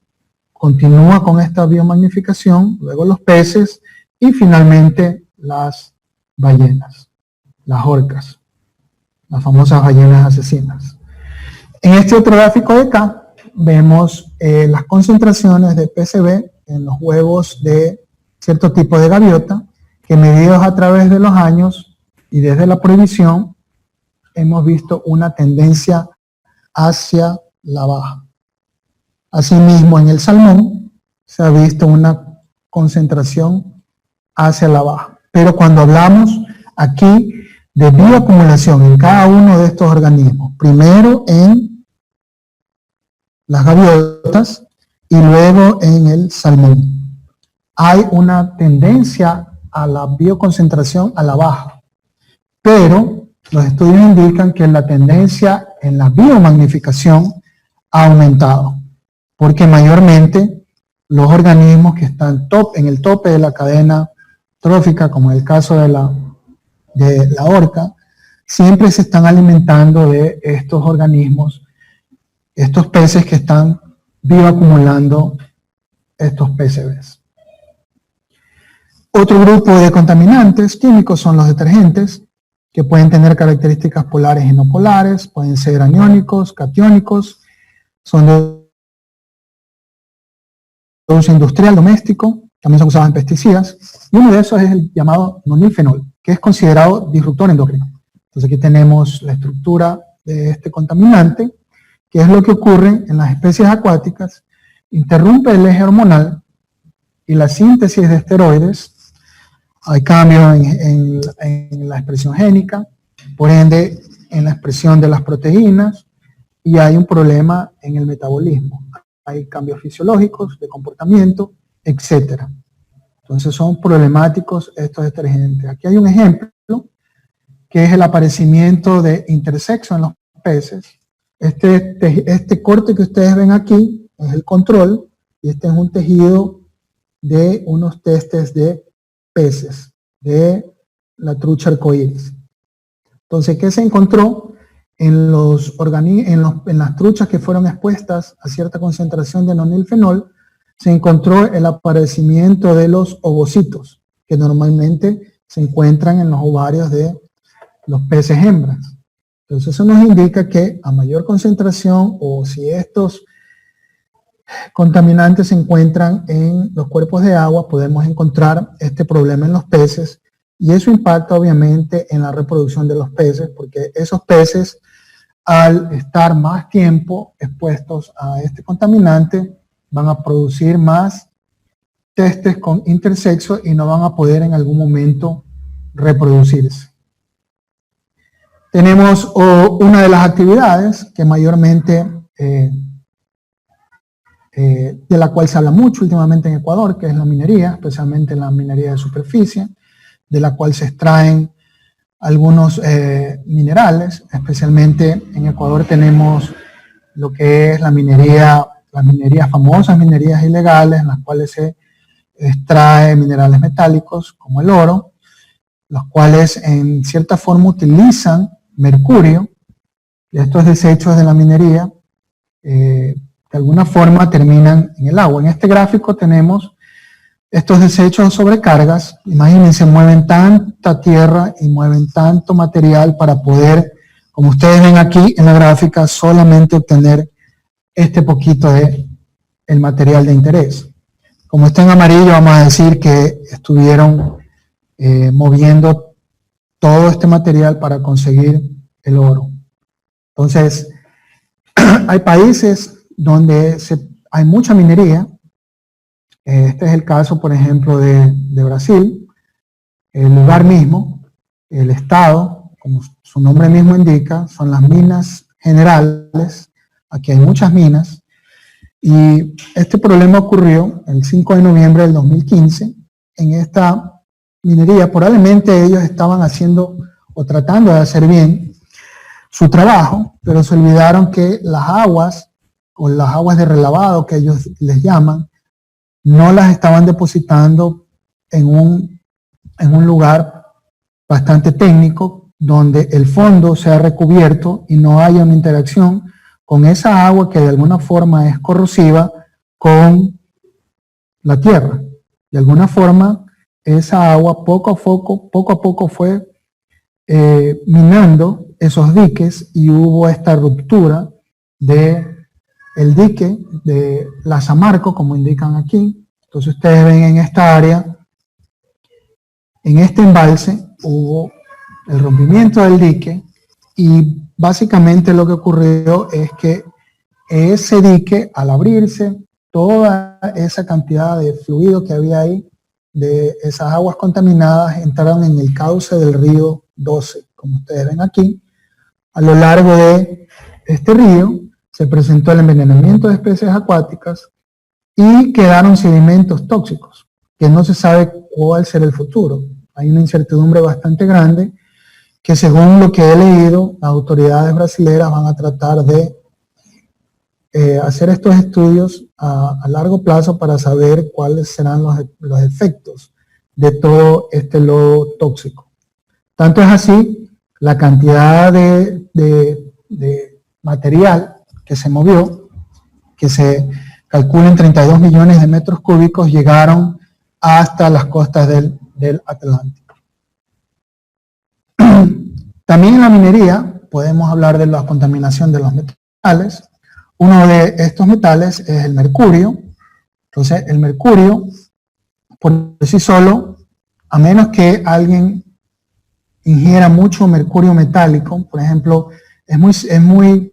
continúa con esta biomagnificación, luego los peces y finalmente las ballenas, las orcas, las famosas ballenas asesinas. En este otro gráfico de acá vemos las concentraciones de PCB en los huevos de cierto tipo de gaviota, que medidos a través de los años y desde la prohibición hemos visto una tendencia hacia la baja. Asimismo, en el salmón se ha visto una concentración hacia la baja. Pero cuando hablamos aquí de bioacumulación en cada uno de estos organismos, primero en las gaviotas y luego en el salmón, hay una tendencia a la bioconcentración a la baja, pero los estudios indican que la tendencia en la biomagnificación ha aumentado, porque mayormente los organismos que están en el tope de la cadena trófica, como en el caso de la orca, siempre se están alimentando de estos organismos, estos peces que están bioacumulando estos PCBs. Otro grupo de contaminantes químicos son los detergentes, que pueden tener características polares y no polares, pueden ser aniónicos, catiónicos, son de uso industrial, doméstico, también son usados en pesticidas, y uno de esos es el llamado nonilfenol, que es considerado disruptor endocrino. Entonces aquí tenemos la estructura de este contaminante, que es lo que ocurre en las especies acuáticas, interrumpe el eje hormonal y la síntesis de esteroides. Hay cambios en la expresión génica, por ende en la expresión de las proteínas, y hay un problema en el metabolismo. Hay cambios fisiológicos, de comportamiento, etc. Entonces son problemáticos estos detergentes. Aquí hay un ejemplo, que es el aparecimiento de intersexo en los peces. Este corte que ustedes ven aquí es el control, y este es un tejido de unos testes de peces, de la trucha arcoíris. Entonces, ¿qué se encontró? En las truchas que fueron expuestas a cierta concentración de nonilfenol, se encontró el aparecimiento de los ovocitos, que normalmente se encuentran en los ovarios de los peces hembras. Entonces eso nos indica que a mayor concentración, o si estos contaminantes se encuentran en los cuerpos de agua, podemos encontrar este problema en los peces, y eso impacta obviamente en la reproducción de los peces, porque esos peces, al estar más tiempo expuestos a este contaminante, van a producir más testes con intersexo y no van a poder en algún momento reproducirse. Tenemos una de las actividades que mayormente, de la cual se habla mucho últimamente en Ecuador, que es la minería, especialmente la minería de superficie, de la cual se extraen algunos minerales. Especialmente en Ecuador tenemos lo que es las minerías famosas, minerías ilegales, en las cuales se extrae minerales metálicos como el oro, los cuales en cierta forma utilizan mercurio, y estos desechos de la minería de alguna forma terminan en el agua. En este gráfico tenemos estos desechos sobrecargas. Imagínense, mueven tanta tierra y mueven tanto material para poder, como ustedes ven aquí en la gráfica, solamente obtener este poquito de el material de interés. Como está en amarillo, vamos a decir que estuvieron moviendo todo este material para conseguir el oro. Entonces, hay países donde hay mucha minería. Este es el caso, por ejemplo, de Brasil. El lugar mismo, el estado, como su nombre mismo indica, son las minas generales. Aquí hay muchas minas. Y este problema ocurrió el 5 de noviembre del 2015. En esta minería, probablemente ellos estaban haciendo o tratando de hacer bien su trabajo, pero se olvidaron que las aguas, o las aguas de relavado que ellos les llaman, no las estaban depositando en un lugar bastante técnico, donde el fondo sea recubierto y no haya una interacción con esa agua que de alguna forma es corrosiva con la tierra. De alguna forma, esa agua poco a poco fue minando esos diques, y hubo esta ruptura de el dique de la Samarco, como indican aquí. Entonces ustedes ven en esta área, en este embalse, hubo el rompimiento del dique, y básicamente lo que ocurrió es que ese dique, al abrirse, toda esa cantidad de fluido que había ahí, de esas aguas contaminadas, entraron en el cauce del río 12, como ustedes ven aquí. A lo largo de este río se presentó el envenenamiento de especies acuáticas y quedaron sedimentos tóxicos, que no se sabe cuál será el futuro. Hay una incertidumbre bastante grande, que según lo que he leído, las autoridades brasileñas van a tratar de hacer estos estudios a largo plazo para saber cuáles serán los efectos de todo este lodo tóxico. Tanto es así, la cantidad de material que se movió, que se calcula en 32 millones de metros cúbicos, llegaron hasta las costas del Atlántico. También en la minería podemos hablar de la contaminación de los metales. Uno de estos metales es el mercurio. Entonces, el mercurio, por sí solo, a menos que alguien ingiera mucho mercurio metálico, por ejemplo, es muy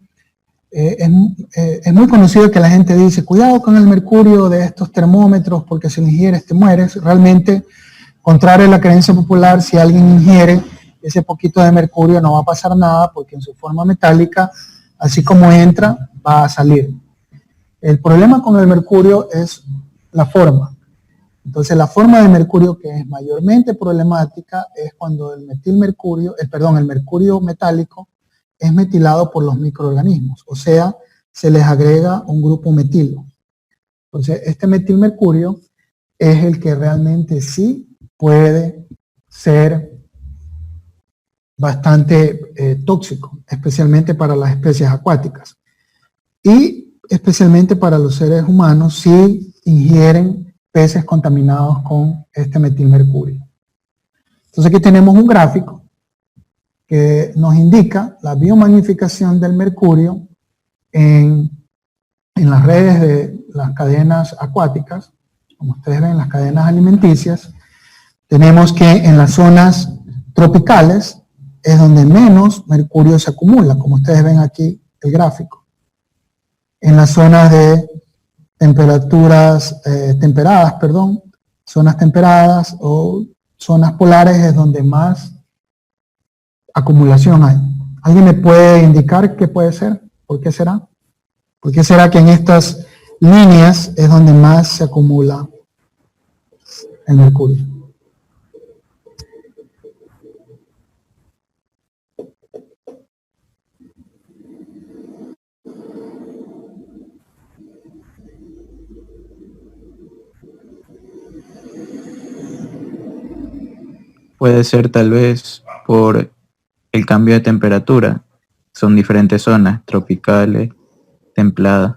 conocido que la gente dice, cuidado con el mercurio de estos termómetros, porque si lo ingieres te mueres. Realmente, contrario a la creencia popular, si alguien ingiere ese poquito de mercurio no va a pasar nada, porque en su forma metálica, así como entra, va a salir. El problema con el mercurio es la forma. Entonces, la forma de mercurio que es mayormente problemática es cuando el mercurio metálico es metilado por los microorganismos, o sea, se les agrega un grupo metilo. Entonces, este metilmercurio es el que realmente sí puede ser bastante tóxico, especialmente para las especies acuáticas. Y especialmente para los seres humanos si ingieren peces contaminados con este metilmercurio. Entonces aquí tenemos un gráfico que nos indica la biomagnificación del mercurio en las redes las cadenas acuáticas, como ustedes ven, las cadenas alimenticias, tenemos que en las zonas tropicales es donde menos mercurio se acumula, como ustedes ven aquí el gráfico. En las zonas de temperaturas temperadas, zonas temperadas o zonas polares es donde más acumulación hay. ¿Alguien me puede indicar qué puede ser? ¿Por qué será? ¿Por qué será que en estas líneas es donde más se acumula el mercurio? Puede ser tal vez por el cambio de temperatura. Son diferentes zonas, tropicales, templadas.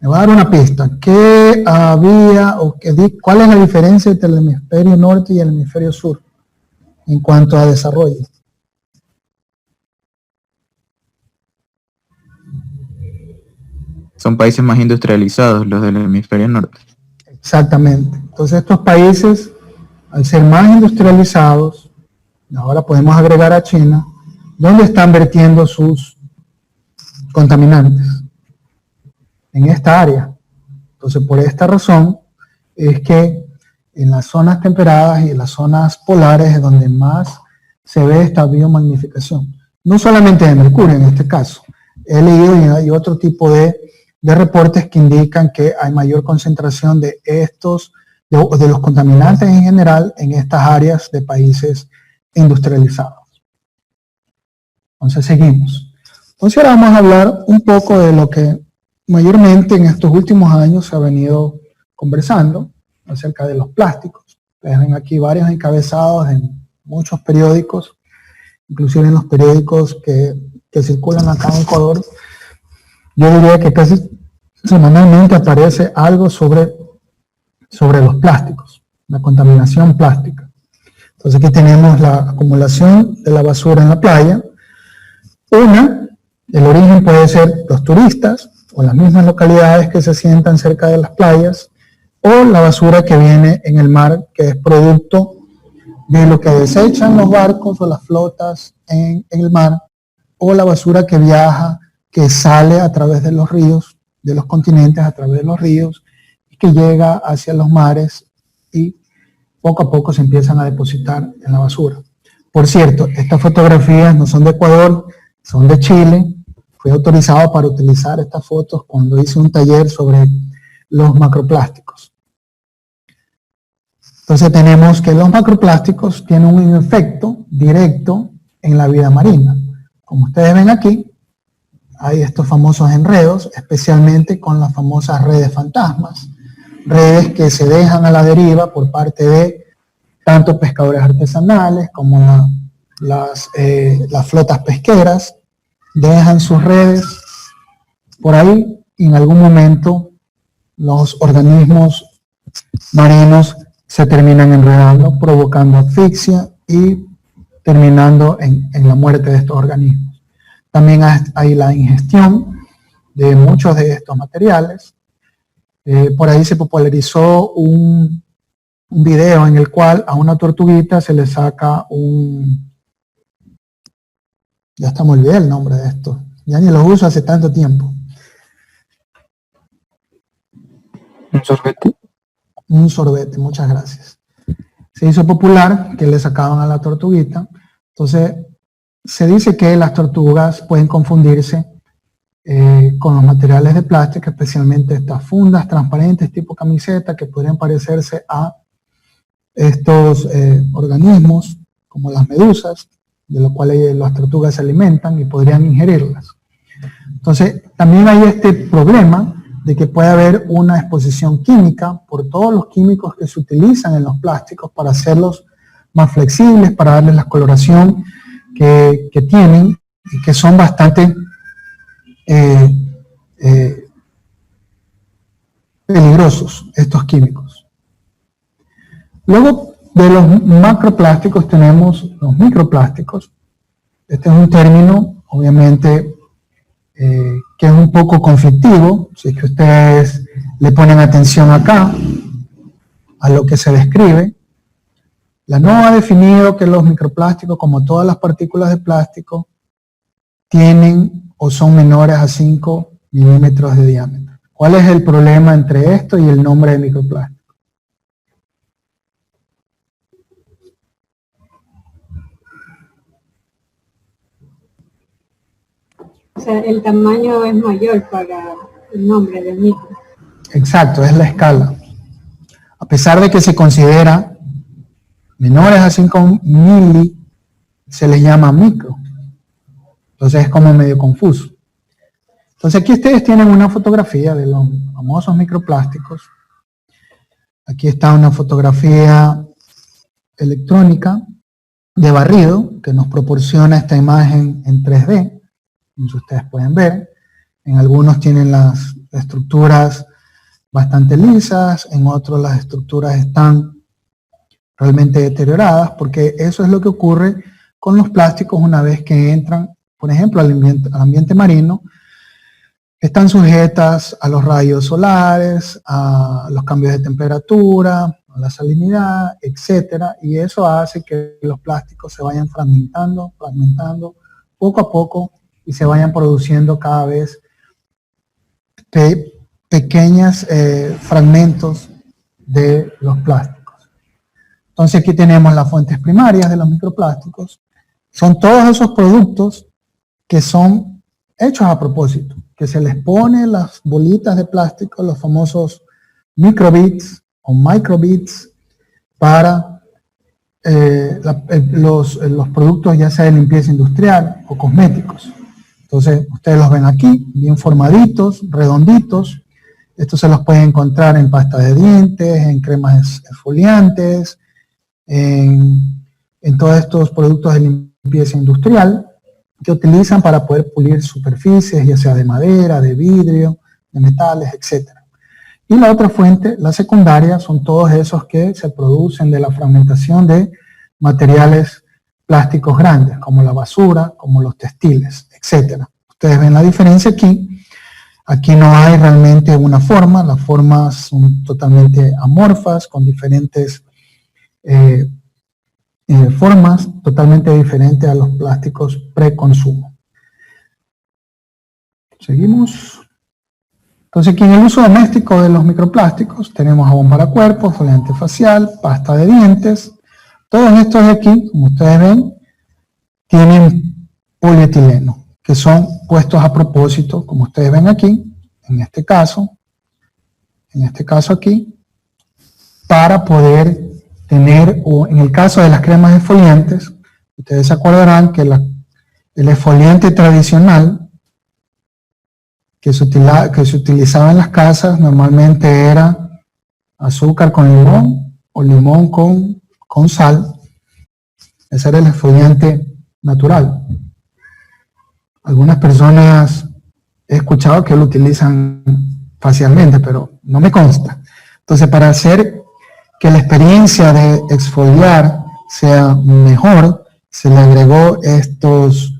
Me voy a dar una pista. ¿Qué había o cuál es la diferencia entre el hemisferio norte y el hemisferio sur en cuanto a desarrollo? Son países más industrializados los del hemisferio norte. Exactamente. Entonces estos países, al ser más industrializados, ahora podemos agregar a China, ¿dónde están vertiendo sus contaminantes? En esta área. Entonces por esta razón es que en las zonas temperadas y en las zonas polares es donde más se ve esta biomagnificación. No solamente de mercurio en este caso. He leído y hay otro tipo de reportes que indican que hay mayor concentración de de los contaminantes en general en estas áreas de países industrializados. Entonces seguimos. Entonces ahora vamos a hablar un poco de lo que mayormente en estos últimos años se ha venido conversando acerca de los plásticos. Ustedes ven aquí varios encabezados en muchos periódicos, inclusive en los periódicos que circulan acá en Ecuador. Yo diría que casi semanalmente aparece algo sobre los plásticos, la contaminación plástica. Entonces aquí tenemos la acumulación de la basura en la playa. El origen puede ser los turistas o las mismas localidades que se sientan cerca de las playas, o la basura que viene en el mar, que es producto de lo que desechan los barcos o las flotas en el mar, o la basura que viaja, que sale a través de los ríos, de los continentes a través de los ríos, y que llega hacia los mares y poco a poco se empiezan a depositar en la basura. Por cierto, estas fotografías no son de Ecuador, son de Chile. Fui autorizado para utilizar estas fotos cuando hice un taller sobre los macroplásticos. Entonces tenemos que los macroplásticos tienen un efecto directo en la vida marina. Como ustedes ven aquí, hay estos famosos enredos, especialmente con las famosas redes fantasmas, redes que se dejan a la deriva por parte de tanto pescadores artesanales como las flotas pesqueras, dejan sus redes por ahí y en algún momento los organismos marinos se terminan enredando, provocando asfixia y terminando en la muerte de estos organismos. También hay la ingestión de muchos de estos materiales. Por ahí se popularizó un video en el cual a una tortuguita se le saca ya hasta me olvidé el nombre de esto, ya ni lo uso hace tanto tiempo. ¿Un sorbete? Un sorbete, muchas gracias. Se hizo popular que le sacaban a la tortuguita. Entonces se dice que las tortugas pueden confundirse con los materiales de plástico, especialmente estas fundas transparentes tipo camiseta que podrían parecerse a estos organismos como las medusas, de los cuales las tortugas se alimentan y podrían ingerirlas. Entonces también hay este problema de que puede haber una exposición química por todos los químicos que se utilizan en los plásticos para hacerlos más flexibles, para darles la coloración que tienen y que son bastante peligrosos estos químicos. Luego de los macroplásticos tenemos los microplásticos. Este es un término obviamente que es un poco conflictivo, si es que ustedes le ponen atención acá a lo que se describe. La NOAA ha definido que los microplásticos, como todas las partículas de plástico, tienen o son menores a 5 milímetros de diámetro. ¿Cuál es el problema entre esto y el nombre de microplástico? O sea, el tamaño es mayor para el nombre del micro. Exacto, es la escala. A pesar de que se considera menores a 5 mili, se les llama micro. Entonces es como medio confuso. Entonces aquí ustedes tienen una fotografía de los famosos microplásticos. Aquí está una fotografía electrónica de barrido que nos proporciona esta imagen en 3D, como ustedes pueden ver. En algunos tienen las estructuras bastante lisas, en otros las estructuras están realmente deterioradas, porque eso es lo que ocurre con los plásticos una vez que entran, por ejemplo, al ambiente marino. Están sujetas a los rayos solares, a los cambios de temperatura, a la salinidad, etcétera, y eso hace que los plásticos se vayan fragmentando poco a poco y se vayan produciendo cada vez pequeños fragmentos de los plásticos. Entonces aquí tenemos las fuentes primarias de los microplásticos. Son todos esos productos que son hechos a propósito, que se les pone las bolitas de plástico, los famosos microbits o microbits, para los productos ya sea de limpieza industrial o cosméticos. Entonces ustedes los ven aquí, bien formaditos, redonditos. Estos se los pueden encontrar en pasta de dientes, en cremas exfoliantes, en todos estos productos de limpieza industrial que utilizan para poder pulir superficies, ya sea de madera, de vidrio, de metales, etc. Y la otra fuente, la secundaria, son todos esos que se producen de la fragmentación de materiales plásticos grandes, como la basura, como los textiles, etc. Ustedes ven la diferencia aquí. Aquí no hay realmente una forma, las formas son totalmente amorfas, con diferentes formas totalmente diferentes a los plásticos preconsumo. Seguimos. Entonces aquí en el uso doméstico de los microplásticos tenemos jabón para cuerpos, exfoliante facial, pasta de dientes. Todos estos de aquí, como ustedes ven, tienen polietileno, que son puestos a propósito, como ustedes ven aquí, en este caso aquí, para poder tener, o en el caso de las cremas exfoliantes, ustedes se acordarán que el exfoliante tradicional que se utilizaba en las casas normalmente era azúcar con limón o limón con sal. Ese era el exfoliante natural. Algunas personas he escuchado que lo utilizan facialmente, pero no me consta. Entonces, para hacer que la experiencia de exfoliar sea mejor, se le agregó estos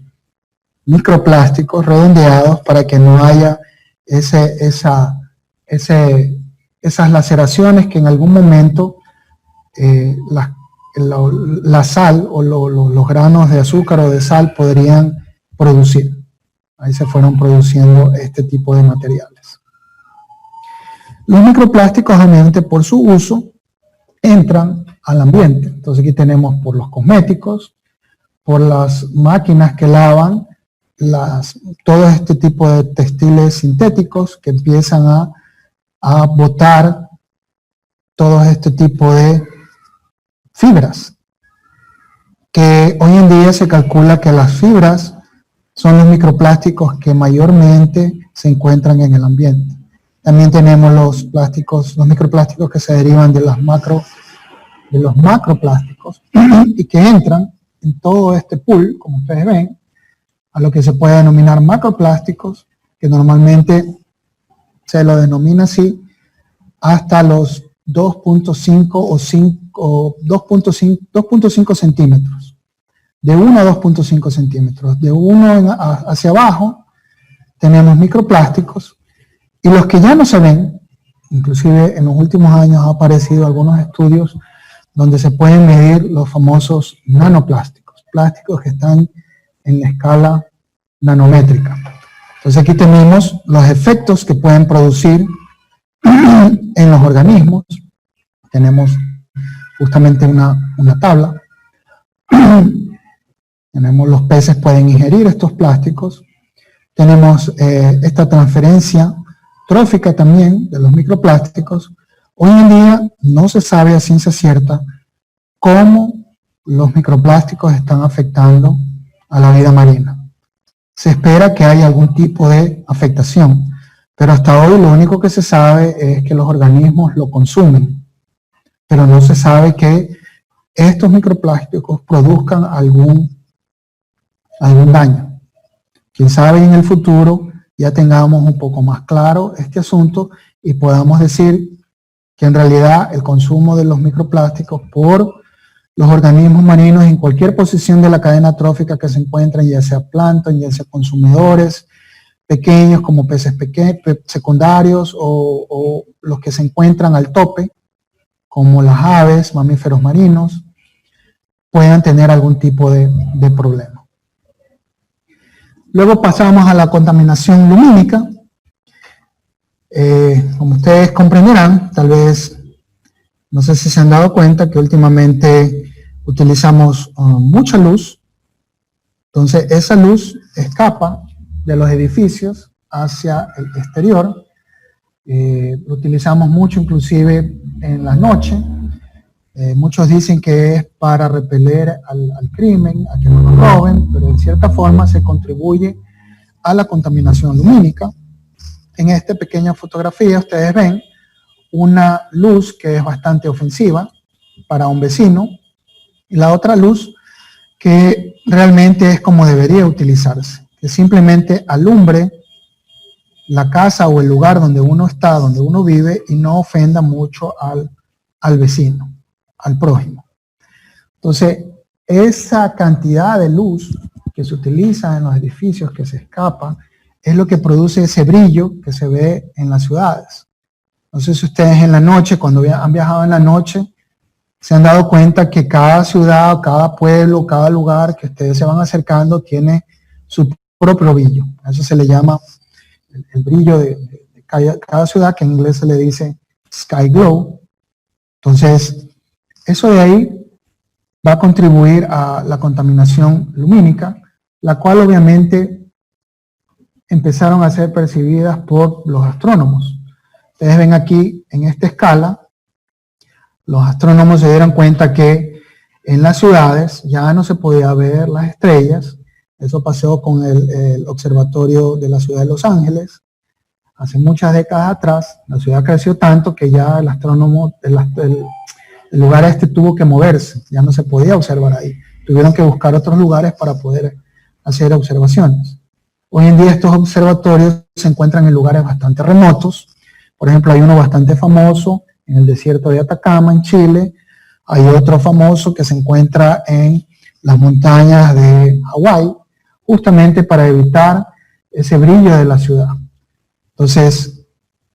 microplásticos redondeados para que no haya esas laceraciones que en algún momento la sal o los granos de azúcar o de sal podrían producir. Ahí se fueron produciendo este tipo de materiales. Los microplásticos, obviamente, por su uso, entran al ambiente. Entonces aquí tenemos por los cosméticos, por las máquinas que lavan, todo este tipo de textiles sintéticos que empiezan a botar todo este tipo de fibras, que hoy en día se calcula que las fibras son los microplásticos que mayormente se encuentran en el ambiente. También tenemos los microplásticos que se derivan de los macroplásticos y que entran en todo este pool, como ustedes ven, a lo que se puede denominar macroplásticos, que normalmente se lo denomina así, hasta los 2.5 o 2.5 centímetros. De 1 a 2.5 centímetros. De 1 hacia abajo tenemos microplásticos, y los que ya no se ven, inclusive en los últimos años ha aparecido algunos estudios donde se pueden medir los famosos nanoplásticos, plásticos que están en la escala nanométrica. Entonces aquí tenemos los efectos que pueden producir en los organismos. Tenemos justamente una tabla. Tenemos los peces pueden ingerir estos plásticos. Tenemos esta transferencia trófica también de los microplásticos. Hoy en día no se sabe a ciencia cierta cómo los microplásticos están afectando a la vida marina. Se espera que haya algún tipo de afectación, pero hasta hoy lo único que se sabe es que los organismos lo consumen, pero no se sabe que estos microplásticos produzcan algún daño. Quién sabe en el futuro ya tengamos un poco más claro este asunto y podamos decir que en realidad el consumo de los microplásticos por los organismos marinos en cualquier posición de la cadena trófica que se encuentren, ya sea plancton, ya sea consumidores pequeños como peces secundarios o los que se encuentran al tope, como las aves, mamíferos marinos, puedan tener algún tipo de problema. Luego pasamos a la contaminación lumínica. Como ustedes comprenderán, tal vez, no sé si se han dado cuenta que últimamente utilizamos mucha luz. Entonces esa luz escapa de los edificios hacia el exterior. Lo utilizamos mucho inclusive en la noche. Muchos dicen que es para repeler al crimen, a que no nos roben, pero en cierta forma se contribuye a la contaminación lumínica. En esta pequeña fotografía ustedes ven una luz que es bastante ofensiva para un vecino y la otra luz que realmente es como debería utilizarse, que simplemente alumbre la casa o el lugar donde uno está, donde uno vive y no ofenda mucho al vecino, al prójimo. Entonces, esa cantidad de luz que se utiliza en los edificios, que se escapa, es lo que produce ese brillo que se ve en las ciudades. No sé si ustedes en la noche, cuando han viajado en la noche, se han dado cuenta que cada ciudad, cada pueblo, cada lugar que ustedes se van acercando tiene su propio brillo. A eso se le llama el brillo de cada ciudad, que en inglés se le dice sky glow. Entonces, eso de ahí va a contribuir a la contaminación lumínica, la cual obviamente empezaron a ser percibidas por los astrónomos. Ustedes ven aquí en esta escala, los astrónomos se dieron cuenta que en las ciudades ya no se podía ver las estrellas. Eso pasó con el observatorio de la ciudad de Los Ángeles. Hace muchas décadas atrás, la ciudad creció tanto que ya el astrónomo, el lugar este tuvo que moverse, ya no se podía observar ahí. Tuvieron que buscar otros lugares para poder hacer observaciones. Hoy en día estos observatorios se encuentran en lugares bastante remotos. Por ejemplo, hay uno bastante famoso en el desierto de Atacama, en Chile. Hay otro famoso que se encuentra en las montañas de Hawái, justamente para evitar ese brillo de la ciudad. Entonces,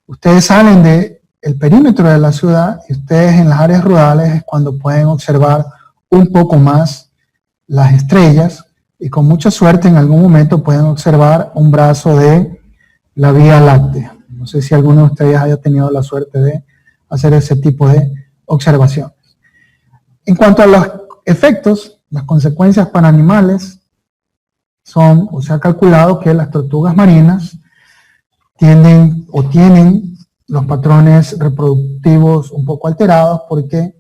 ustedes salen del perímetro de la ciudad y ustedes en las áreas rurales es cuando pueden observar un poco más las estrellas y con mucha suerte en algún momento pueden observar un brazo de la Vía Láctea. No sé si alguno de ustedes haya tenido la suerte de hacer ese tipo de observaciones. En cuanto a los efectos, las consecuencias para animales son, o se ha calculado que las tortugas marinas tienen los patrones reproductivos un poco alterados porque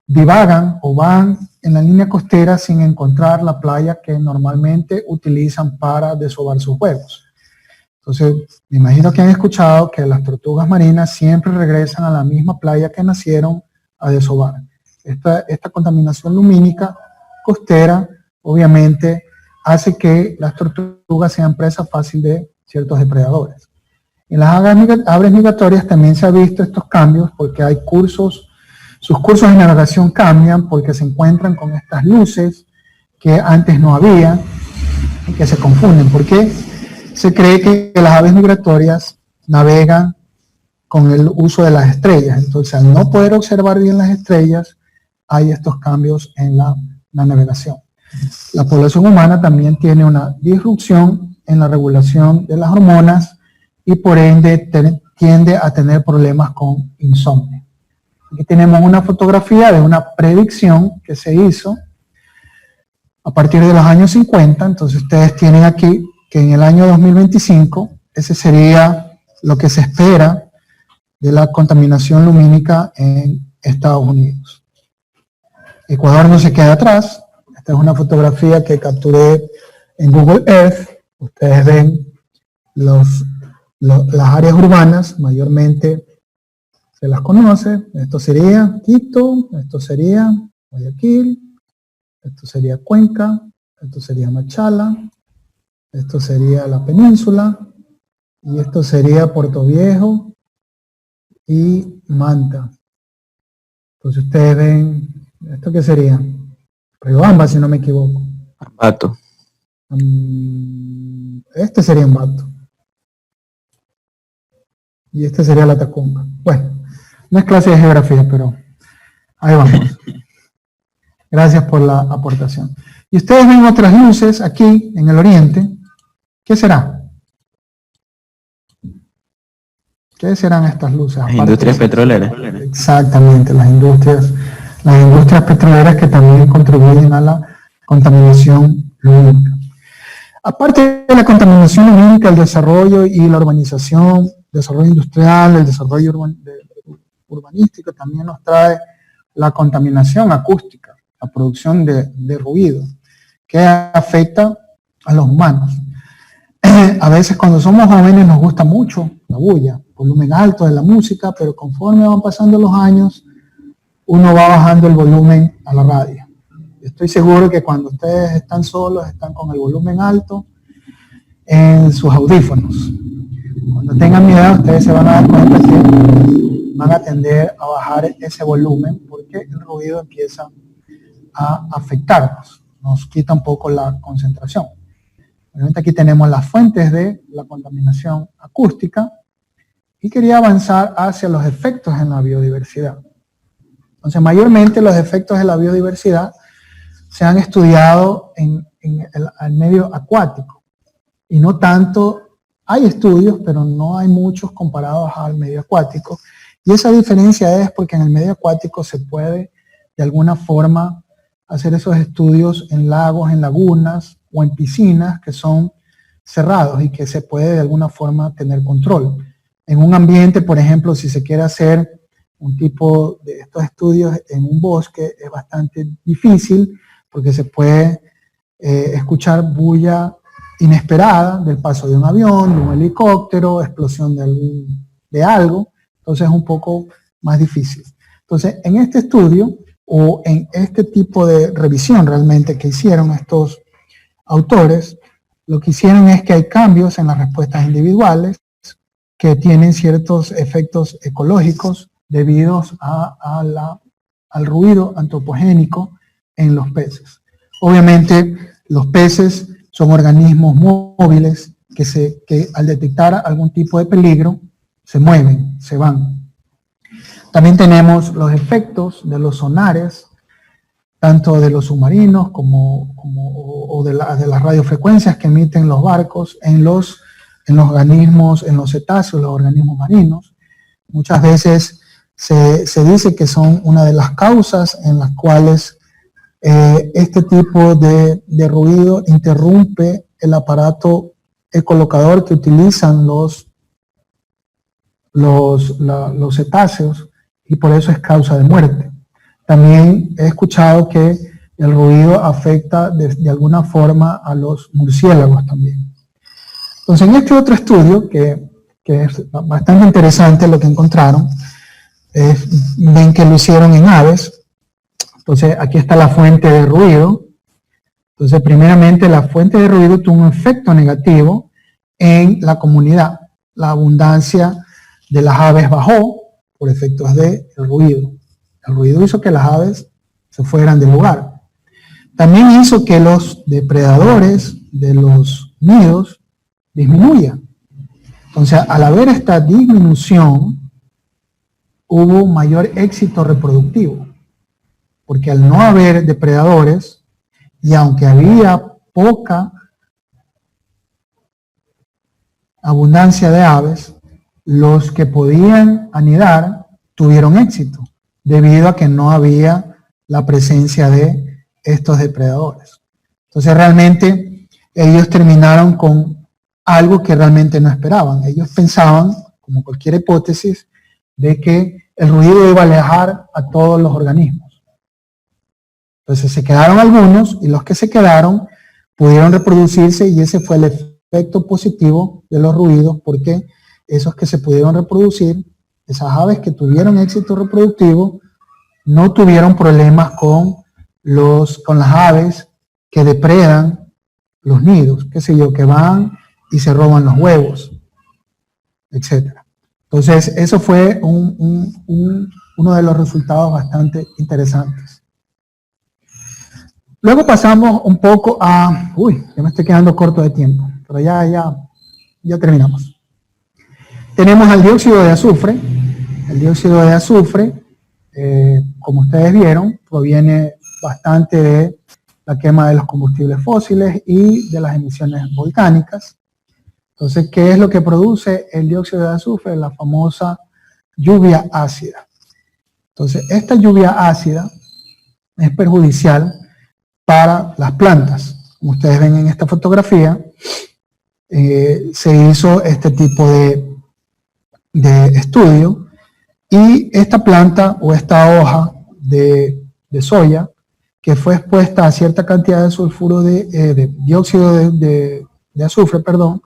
divagan o van en la línea costera sin encontrar la playa que normalmente utilizan para desovar sus huevos. Entonces, me imagino que han escuchado que las tortugas marinas siempre regresan a la misma playa que nacieron a desovar. Esta contaminación lumínica costera, obviamente, hace que las tortugas sean presa fácil de ciertos depredadores. En las aves migratorias también se han visto estos cambios porque hay sus cursos de navegación cambian porque se encuentran con estas luces que antes no había y que se confunden. ¿Por qué? se cree que las aves migratorias navegan con el uso de las estrellas. Entonces, al no poder observar bien las estrellas, hay estos cambios en la navegación. La población humana también tiene una disrupción en la regulación de las hormonas y por ende tiende a tener problemas con insomnio. Aquí tenemos una fotografía de una predicción que se hizo a partir de los años 50. Entonces ustedes tienen aquí que en el año 2025, ese sería lo que se espera de la contaminación lumínica en Estados Unidos. Ecuador no se queda atrás. Esta es una fotografía que capturé en Google Earth. Ustedes ven las áreas urbanas, mayormente se las conoce. Esto sería Quito, esto sería Guayaquil, esto sería Cuenca, esto sería Machala, esto sería la península, y esto sería Puerto Viejo y Manta. Entonces ustedes ven, ¿esto qué sería? Riobamba, si no me equivoco. Ambato. Este sería Ambato. Y este sería la Tacunga. Bueno, no es clase de geografía, pero ahí vamos. Gracias por la aportación. Y ustedes ven otras luces aquí en el oriente. ¿Qué será? ¿Qué serán estas luces? Las industrias petroleras. Exactamente, las industrias petroleras que también contribuyen a la contaminación lumínica. Aparte de la contaminación lumínica, el desarrollo y la urbanización, desarrollo industrial, el desarrollo urbanístico también nos trae la contaminación acústica, la producción de ruido, que afecta a los humanos. A veces cuando somos jóvenes nos gusta mucho la bulla, volumen alto de la música, pero conforme van pasando los años, uno va bajando el volumen a la radio. Estoy seguro que cuando ustedes están solos, están con el volumen alto en sus audífonos. Cuando tengan mi edad, ustedes se van a dar cuenta que van a tender a bajar ese volumen porque el ruido empieza a afectarnos, nos quita un poco la concentración. Obviamente aquí tenemos las fuentes de la contaminación acústica y quería avanzar hacia los efectos en la biodiversidad. Entonces, mayormente los efectos de la biodiversidad se han estudiado en el medio acuático y no tanto, hay estudios, pero no hay muchos comparados al medio acuático. Y esa diferencia es porque en el medio acuático se puede de alguna forma hacer esos estudios en lagos, en lagunas o en piscinas que son cerrados y que se puede de alguna forma tener control. En un ambiente, por ejemplo, si se quiere hacer un tipo de estos estudios en un bosque, es bastante difícil porque se puede escuchar bulla inesperada del paso de un avión, de un helicóptero, explosión de algo, entonces es un poco más difícil. Entonces, en este estudio o en este tipo de revisión realmente que hicieron estos autores, lo que hicieron es que hay cambios en las respuestas individuales que tienen ciertos efectos ecológicos debidos al ruido antropogénico en los peces. Obviamente, los peces son organismos móviles que al detectar algún tipo de peligro se mueven, se van. También tenemos los efectos de los sonares, tanto de los submarinos o de las radiofrecuencias que emiten los barcos en los organismos, en los cetáceos, los organismos marinos. Muchas veces se dice que son una de las causas en las cuales este tipo de ruido interrumpe el aparato ecolocador que utilizan los cetáceos y por eso es causa de muerte. También he escuchado que el ruido afecta de alguna forma a los murciélagos también. Entonces, en este otro estudio, que es bastante interesante lo que encontraron, ven que lo hicieron en aves. Entonces, aquí está la fuente de ruido. Entonces, primeramente, la fuente de ruido tuvo un efecto negativo en la comunidad. La abundancia de las aves bajó por efectos del ruido. El ruido hizo que las aves se fueran del lugar. También hizo que los depredadores de los nidos disminuya. Entonces, al haber esta disminución, hubo mayor éxito reproductivo, porque al no haber depredadores, y aunque había poca abundancia de aves, los que podían anidar tuvieron éxito, debido a que no había la presencia de estos depredadores. Entonces realmente ellos terminaron con algo que realmente no esperaban. Ellos pensaban, como cualquier hipótesis, de que el ruido iba a alejar a todos los organismos. Entonces se quedaron algunos, y los que se quedaron pudieron reproducirse, y ese fue el efecto positivo de los ruidos, porque esos que se pudieron reproducir, esas aves que tuvieron éxito reproductivo, no tuvieron problemas con las aves que depredan los nidos, qué sé yo, que van y se roban los huevos, etc. Entonces, eso fue uno de los resultados bastante interesantes. Luego pasamos un poco a... ya me estoy quedando corto de tiempo, pero ya terminamos. Tenemos el dióxido de azufre. El dióxido de azufre, como ustedes vieron, proviene bastante de la quema de los combustibles fósiles y de las emisiones volcánicas. Entonces, ¿qué es lo que produce el dióxido de azufre? La famosa lluvia ácida. Entonces, esta lluvia ácida es perjudicial para las plantas. Como ustedes ven en esta fotografía, se hizo este tipo de estudio, y esta planta o esta hoja de soya que fue expuesta a cierta cantidad de sulfuro de dióxido de azufre, perdón,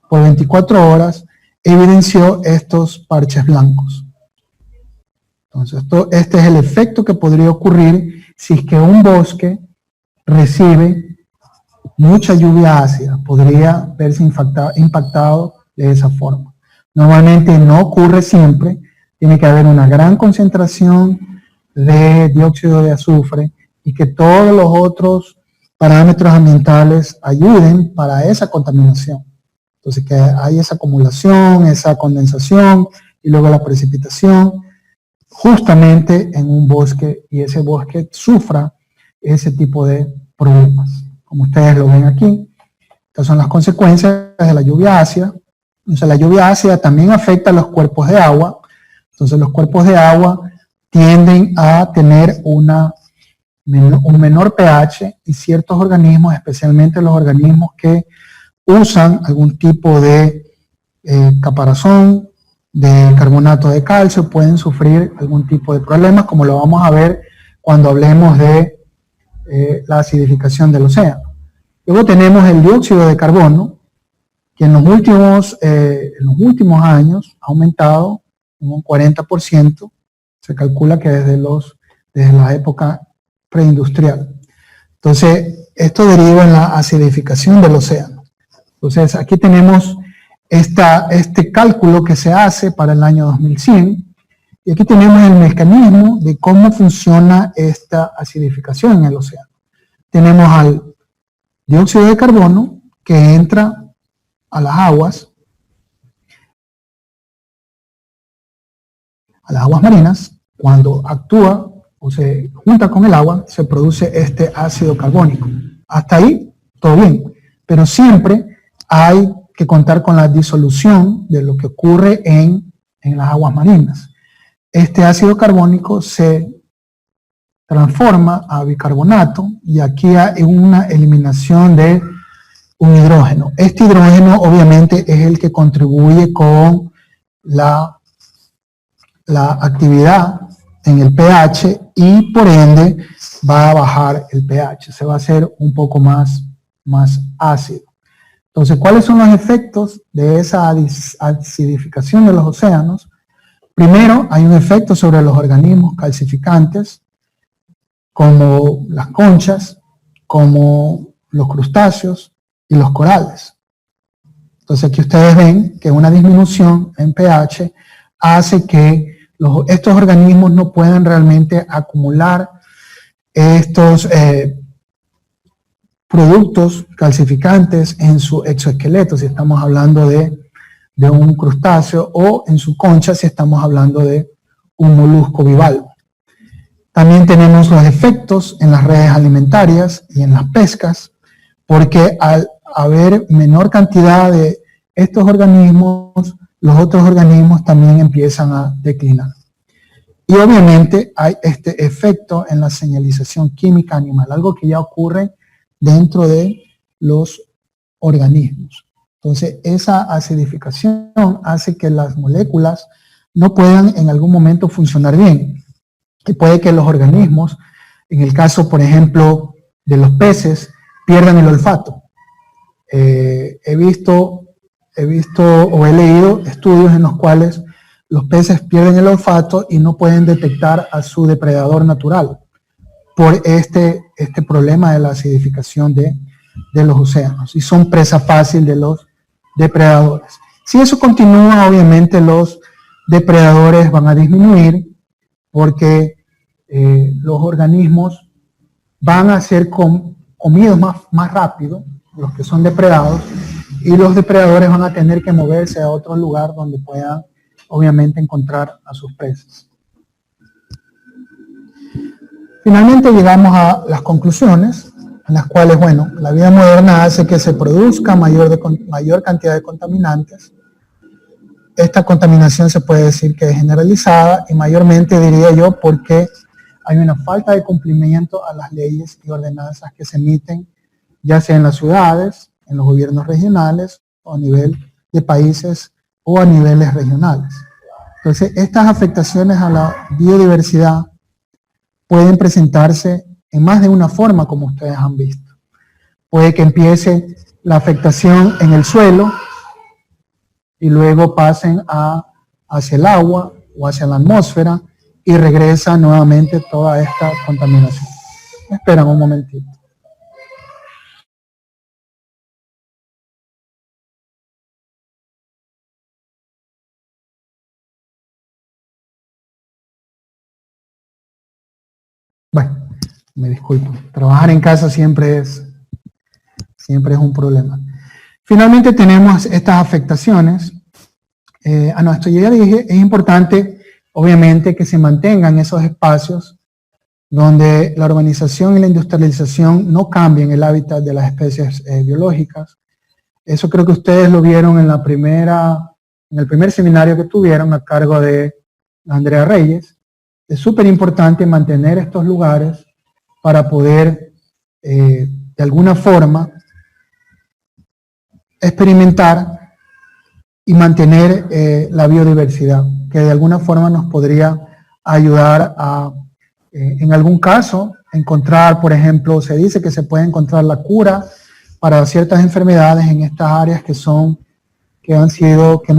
por 24 horas, evidenció estos parches blancos. Entonces, este es el efecto que podría ocurrir si es que un bosque recibe mucha lluvia ácida. Podría verse impactado de esa forma. Normalmente no ocurre siempre, tiene que haber una gran concentración de dióxido de azufre y que todos los otros parámetros ambientales ayuden para esa contaminación. Entonces, que hay esa acumulación, esa condensación y luego la precipitación justamente en un bosque, y ese bosque sufra ese tipo de problemas. Como ustedes lo ven aquí, estas son las consecuencias de la lluvia ácida. Entonces, la lluvia ácida también afecta a los cuerpos de agua. Entonces, los cuerpos de agua tienden a tener un menor pH, y ciertos organismos, especialmente los organismos que usan algún tipo de caparazón, de carbonato de calcio, pueden sufrir algún tipo de problemas, como lo vamos a ver cuando hablemos de la acidificación del océano. Luego tenemos el dióxido de carbono, que en los últimos años ha aumentado en un 40%, se calcula que desde la época preindustrial. Entonces, esto deriva en la acidificación del océano. Entonces, aquí tenemos este cálculo que se hace para el año 2100, y aquí tenemos el mecanismo de cómo funciona esta acidificación en el océano. Tenemos al dióxido de carbono que entra a las aguas marinas. Cuando actúa o se junta con el agua, se produce este ácido carbónico. Hasta ahí, todo bien, pero siempre hay que contar con la disolución de lo que ocurre en las aguas marinas. Este ácido carbónico se transforma a bicarbonato, y aquí hay una eliminación de un hidrógeno. Este hidrógeno obviamente es el que contribuye con la actividad en el pH, y por ende va a bajar el pH, se va a hacer un poco más ácido. Entonces, ¿cuáles son los efectos de esa acidificación de los océanos? Primero, hay un efecto sobre los organismos calcificantes, como las conchas, como los crustáceos y los corales. Entonces, aquí ustedes ven que una disminución en pH hace que estos organismos no puedan realmente acumular estos productos calcificantes en su exoesqueleto, si estamos hablando de un crustáceo, o en su concha, si estamos hablando de un molusco bivalvo. También tenemos los efectos en las redes alimentarias y en las pescas, porque al haber menor cantidad de estos organismos, los otros organismos también empiezan a declinar. Y obviamente hay este efecto en la señalización química animal, algo que ya ocurre dentro de los organismos. Entonces, esa acidificación hace que las moléculas no puedan en algún momento funcionar bien. Y puede que los organismos, en el caso, por ejemplo, de los peces, pierdan el olfato. He visto o he leído estudios en los cuales los peces pierden el olfato y no pueden detectar a su depredador natural por este problema de la acidificación de los océanos, y son presa fácil de los depredadores. Si eso continúa, obviamente los depredadores van a disminuir, porque los organismos van a ser comidos más rápido, los que son depredados, y los depredadores van a tener que moverse a otro lugar donde puedan obviamente encontrar a sus presas. Finalmente llegamos a las conclusiones, en las cuales, bueno, la vida moderna hace que se produzca mayor cantidad de contaminantes. Esta contaminación se puede decir que es generalizada, y mayormente, diría yo, porque hay una falta de cumplimiento a las leyes y ordenanzas que se emiten, ya sea en las ciudades, en los gobiernos regionales, o a nivel de países o a niveles regionales. Entonces, estas afectaciones a la biodiversidad pueden presentarse en más de una forma, como ustedes han visto. Puede que empiece la afectación en el suelo y luego pasen hacia el agua o hacia la atmósfera, y regresa nuevamente toda esta contaminación. Esperan un momentito. Bueno, me disculpo. Trabajar en casa siempre es un problema. Finalmente tenemos estas afectaciones. Esto yo ya dije, es importante, obviamente, que se mantengan esos espacios donde la urbanización y la industrialización no cambien el hábitat de las especies biológicas. Eso creo que ustedes lo vieron en el primer seminario que tuvieron a cargo de Andrea Reyes. Es súper importante mantener estos lugares para poder, de alguna forma, experimentar y mantener la biodiversidad, que de alguna forma nos podría ayudar a, en algún caso, encontrar, por ejemplo, se dice que se puede encontrar la cura para ciertas enfermedades en estas áreas que no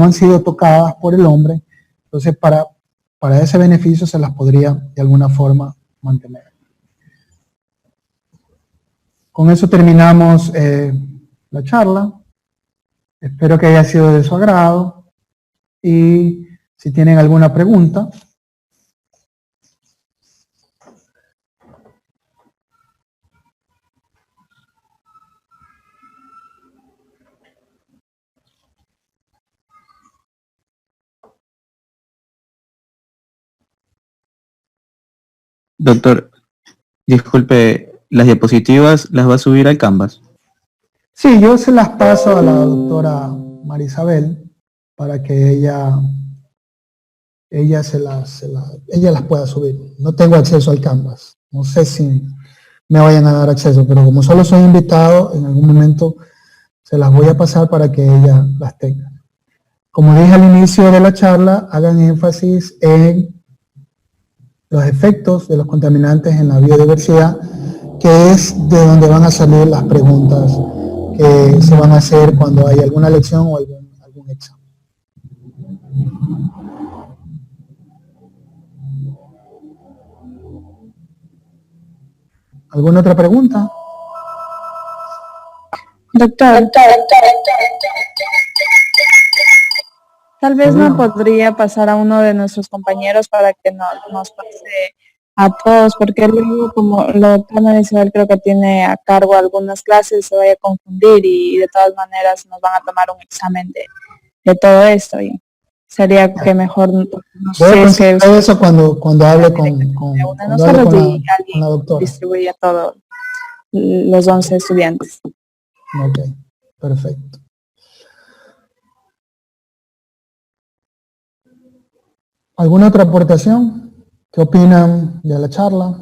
han sido tocadas por el hombre. Entonces, para ese beneficio se las podría de alguna forma mantener. Con eso terminamos la charla. Espero que haya sido de su agrado, y si tienen alguna pregunta. Doctor, disculpe, ¿las diapositivas las va a subir al Canvas? Sí, yo se las paso a la doctora Marisabel para que ella las pueda subir. No tengo acceso al Canvas. No sé si me vayan a dar acceso, pero como solo soy invitado, en algún momento se las voy a pasar para que ella las tenga. Como dije al inicio de la charla, hagan énfasis en los efectos de los contaminantes en la biodiversidad, que es de donde van a salir las preguntas que se van a hacer cuando hay alguna lección o algún examen. ¿Alguna otra pregunta? Doctor, tal vez me podría pasar a uno de nuestros compañeros para que nos pase a todos, porque luego, como la doctora Isabel creo que tiene a cargo algunas clases, se vaya a confundir y de todas maneras nos van a tomar un examen de todo esto y sería que mejor no Voy a sé considerar eso cuando hable con una cuando hable nosotros con y con la alguien doctora. distribuye a todos los 11 estudiantes. Ok, perfecto. ¿Alguna otra aportación? ¿Qué opinan de la charla?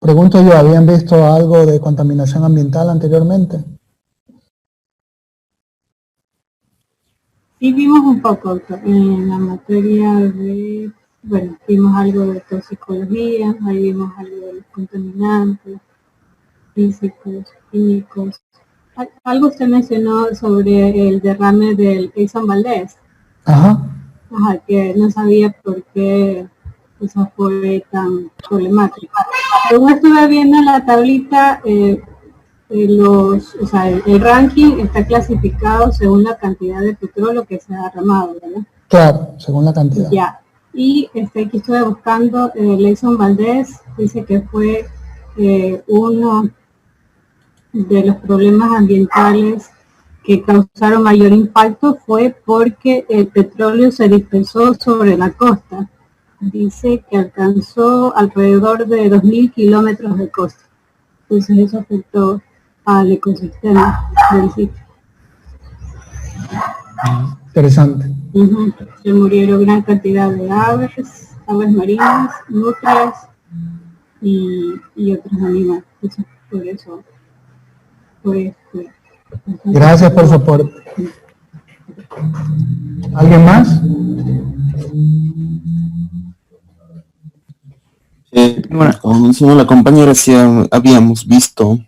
Pregunto yo, ¿habían visto algo de contaminación ambiental anteriormente? Sí, vimos un poco en la materia de, bueno, vimos algo de toxicología, ahí vimos algo de los contaminantes físicos, químicos. Algo usted mencionó sobre el derrame del Exxon Valdez. Ajá. Ajá, que no sabía por qué eso fue tan problemático. Según estuve viendo en la tablita, o sea, el ranking está clasificado según la cantidad de petróleo que se ha derramado, ¿verdad? Claro, según la cantidad. Ya. Y aquí estuve buscando, Exxon Valdez dice que fue uno de los problemas ambientales que causaron mayor impacto fue porque el petróleo se dispersó sobre la costa. Dice que alcanzó alrededor de 2.000 kilómetros de costa. Entonces eso afectó al ecosistema del sitio. Interesante. Se murieron gran cantidad de aves marinas, nutrias y otros animales. Entonces, por eso fue Gracias por su aporte. ¿Alguien más? Bueno, como mencionó la compañera, sí habíamos visto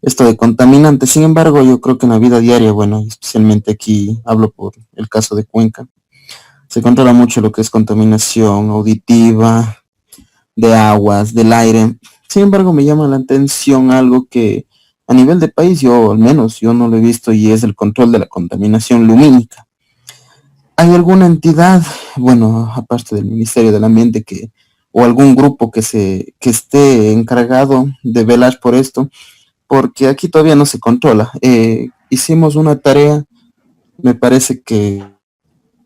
esto de contaminantes. Sin embargo, yo creo que en la vida diaria, bueno, especialmente aquí hablo por el caso de Cuenca, se controla mucho lo que es contaminación auditiva, de aguas, del aire. Sin embargo, me llama la atención algo que a nivel de país, yo al menos, yo no lo he visto, y es el control de la contaminación lumínica. ¿Hay alguna entidad, bueno, aparte del Ministerio del Ambiente, o algún grupo que esté encargado de velar por esto? Porque aquí todavía no se controla. Hicimos una tarea, me parece que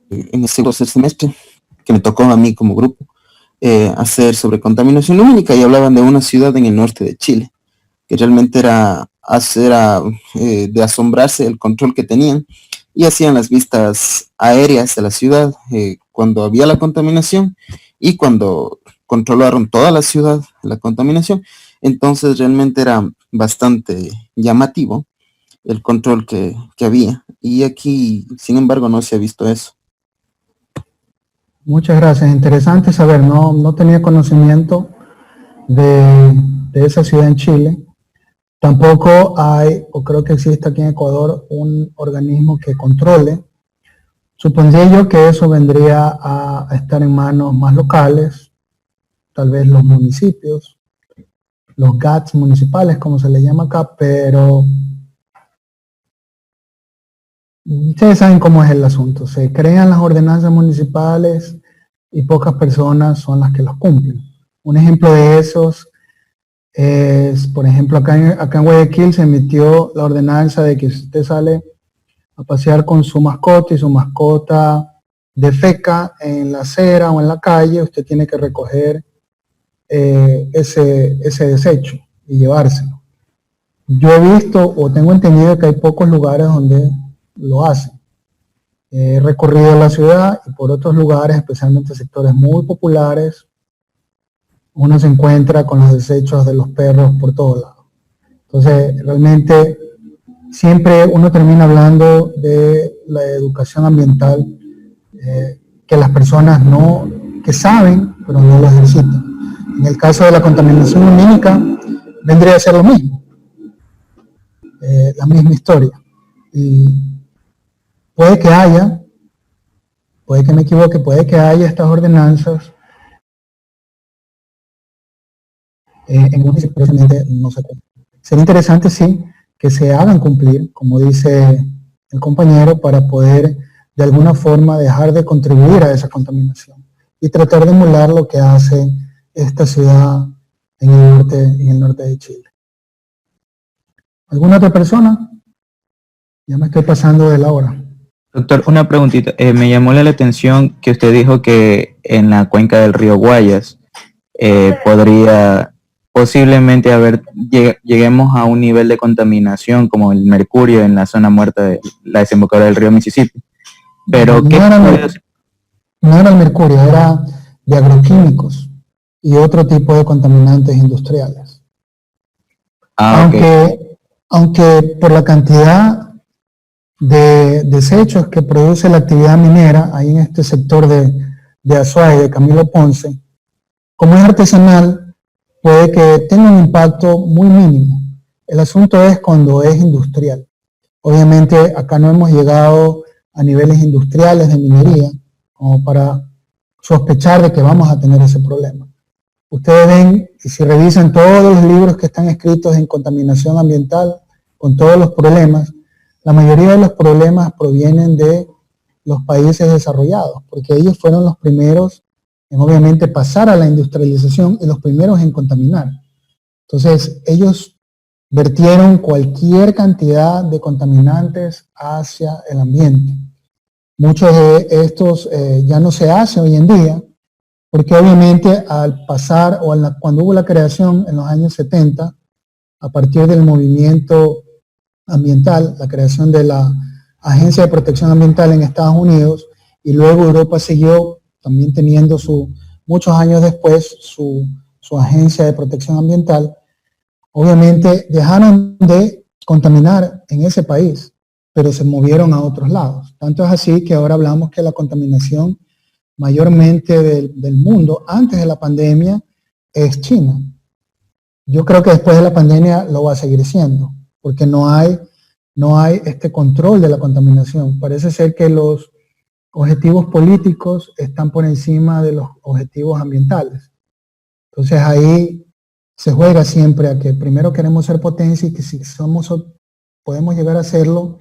en el segundo semestre, que me tocó a mí como grupo, hacer sobre contaminación lumínica, y hablaban de una ciudad en el norte de Chile, que realmente era de asombrarse el control que tenían, y hacían las vistas aéreas de la ciudad cuando había la contaminación y cuando controlaron toda la ciudad la contaminación. Entonces realmente era bastante llamativo el control que había, y aquí sin embargo no se ha visto eso. Muchas gracias. Interesante saber, no tenía conocimiento de esa ciudad en Chile. Tampoco hay, o creo que existe aquí en Ecuador, un organismo que controle. Supondría yo que eso vendría a estar en manos más locales, tal vez los municipios, los GATS municipales, como se le llama acá, pero ustedes saben cómo es el asunto. Se crean las ordenanzas municipales y pocas personas son las que los cumplen. Un ejemplo de esos es, por ejemplo, acá en Guayaquil se emitió la ordenanza de que si usted sale a pasear con su mascota y su mascota defeca en la acera o en la calle, usted tiene que recoger ese desecho y llevárselo. Yo he visto o tengo entendido que hay pocos lugares donde lo hacen. He recorrido la ciudad y por otros lugares, especialmente sectores muy populares, uno se encuentra con los desechos de los perros por todos lados. Entonces, realmente, siempre uno termina hablando de la educación ambiental que las personas que saben, pero no lo ejercitan. En el caso de la contaminación lumínica, vendría a ser lo mismo, la misma historia. Y puede que me equivoque, puede que haya estas ordenanzas en muchos precisamente no se cumplen. Sería interesante, sí, que se hagan cumplir, como dice el compañero, para poder de alguna forma dejar de contribuir a esa contaminación y tratar de emular lo que hace esta ciudad en el norte de Chile. ¿Alguna otra persona? Ya me estoy pasando de la hora. Doctor, una preguntita. Me llamó la atención que usted dijo que en la cuenca del río Guayas podría posiblemente lleguemos a un nivel de contaminación como el mercurio en la zona muerta de la desembocadura del río Mississippi. Pero no era el mercurio, era de agroquímicos y otro tipo de contaminantes industriales. Aunque por la cantidad de desechos que produce la actividad minera ahí en este sector de Azuay, de Camilo Ponce, como es artesanal, puede que tenga un impacto muy mínimo. El asunto es cuando es industrial. Obviamente acá no hemos llegado a niveles industriales de minería como para sospechar de que vamos a tener ese problema. Ustedes ven, y si revisan todos los libros que están escritos en contaminación ambiental, con todos los problemas, la mayoría de los problemas provienen de los países desarrollados, porque ellos fueron los primeros en obviamente pasar a la industrialización y los primeros en contaminar. Entonces, ellos vertieron cualquier cantidad de contaminantes hacia el ambiente. Muchos de estos ya no se hace hoy en día, porque obviamente al pasar, cuando hubo la creación en los años 70, a partir del movimiento ambiental, la creación de la Agencia de Protección Ambiental en Estados Unidos, y luego Europa siguió también teniendo muchos años después su Agencia de Protección Ambiental, obviamente dejaron de contaminar en ese país, pero se movieron a otros lados. Tanto es así que ahora hablamos que la contaminación mayormente del mundo antes de la pandemia es China. Yo creo que después de la pandemia lo va a seguir siendo, porque no hay este control de la contaminación. Parece ser que los objetivos políticos están por encima de los objetivos ambientales. Entonces ahí se juega siempre a que primero queremos ser potencia y que si podemos llegar a serlo,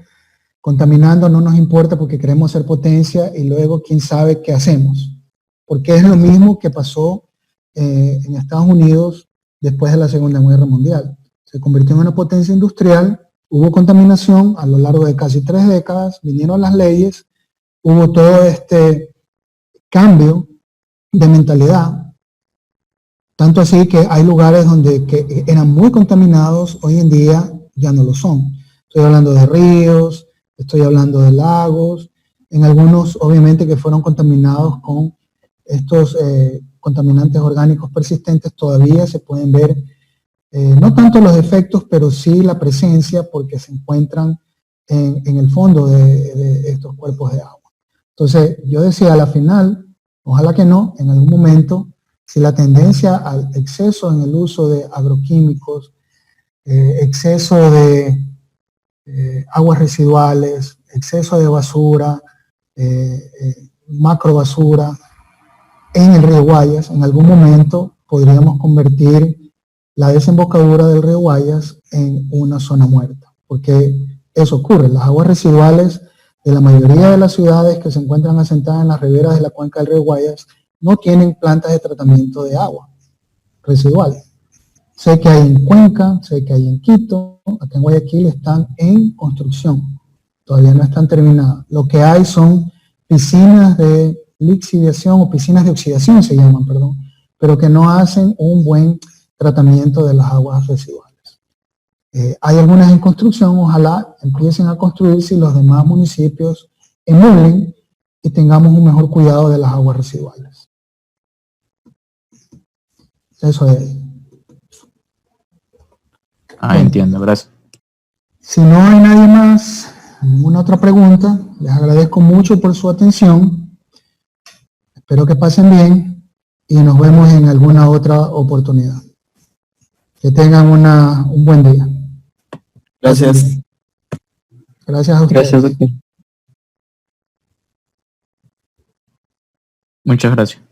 contaminando no nos importa porque queremos ser potencia y luego quién sabe qué hacemos. Porque es lo mismo que pasó en Estados Unidos después de la Segunda Guerra Mundial. Se convirtió en una potencia industrial, hubo contaminación a lo largo de casi 3 décadas, vinieron las leyes, hubo todo este cambio de mentalidad, tanto así que hay lugares que eran muy contaminados, hoy en día ya no lo son. Estoy hablando de ríos, estoy hablando de lagos, en algunos obviamente que fueron contaminados con estos contaminantes orgánicos persistentes, todavía se pueden ver no tanto los efectos, pero sí la presencia porque se encuentran en el fondo de estos cuerpos de agua. Entonces, yo decía a la final, ojalá que no, en algún momento, si la tendencia al exceso en el uso de agroquímicos, exceso de aguas residuales, exceso de basura, macrobasura en el río Guayas, en algún momento podríamos convertir la desembocadura del río Guayas en una zona muerta, porque eso ocurre. Las aguas residuales de la mayoría de las ciudades que se encuentran asentadas en las riberas de la cuenca del río Guayas no tienen plantas de tratamiento de agua residual. Sé que hay en Cuenca, sé que hay en Quito, acá en Guayaquil están en construcción, todavía no están terminadas. Lo que hay son piscinas de lixiviación o piscinas de oxidación se llaman, perdón, pero que no hacen un buen tratamiento de las aguas residuales. Hay algunas en construcción, ojalá empiecen a construirse y los demás municipios emulen y tengamos un mejor cuidado de las aguas residuales. Eso es. Entiendo, gracias. Si no hay nadie más, ninguna otra pregunta, les agradezco mucho por su atención. Espero que pasen bien y nos vemos en alguna otra oportunidad. Que tengan un buen día. Gracias. Gracias a ustedes. Gracias, doctor. Muchas gracias.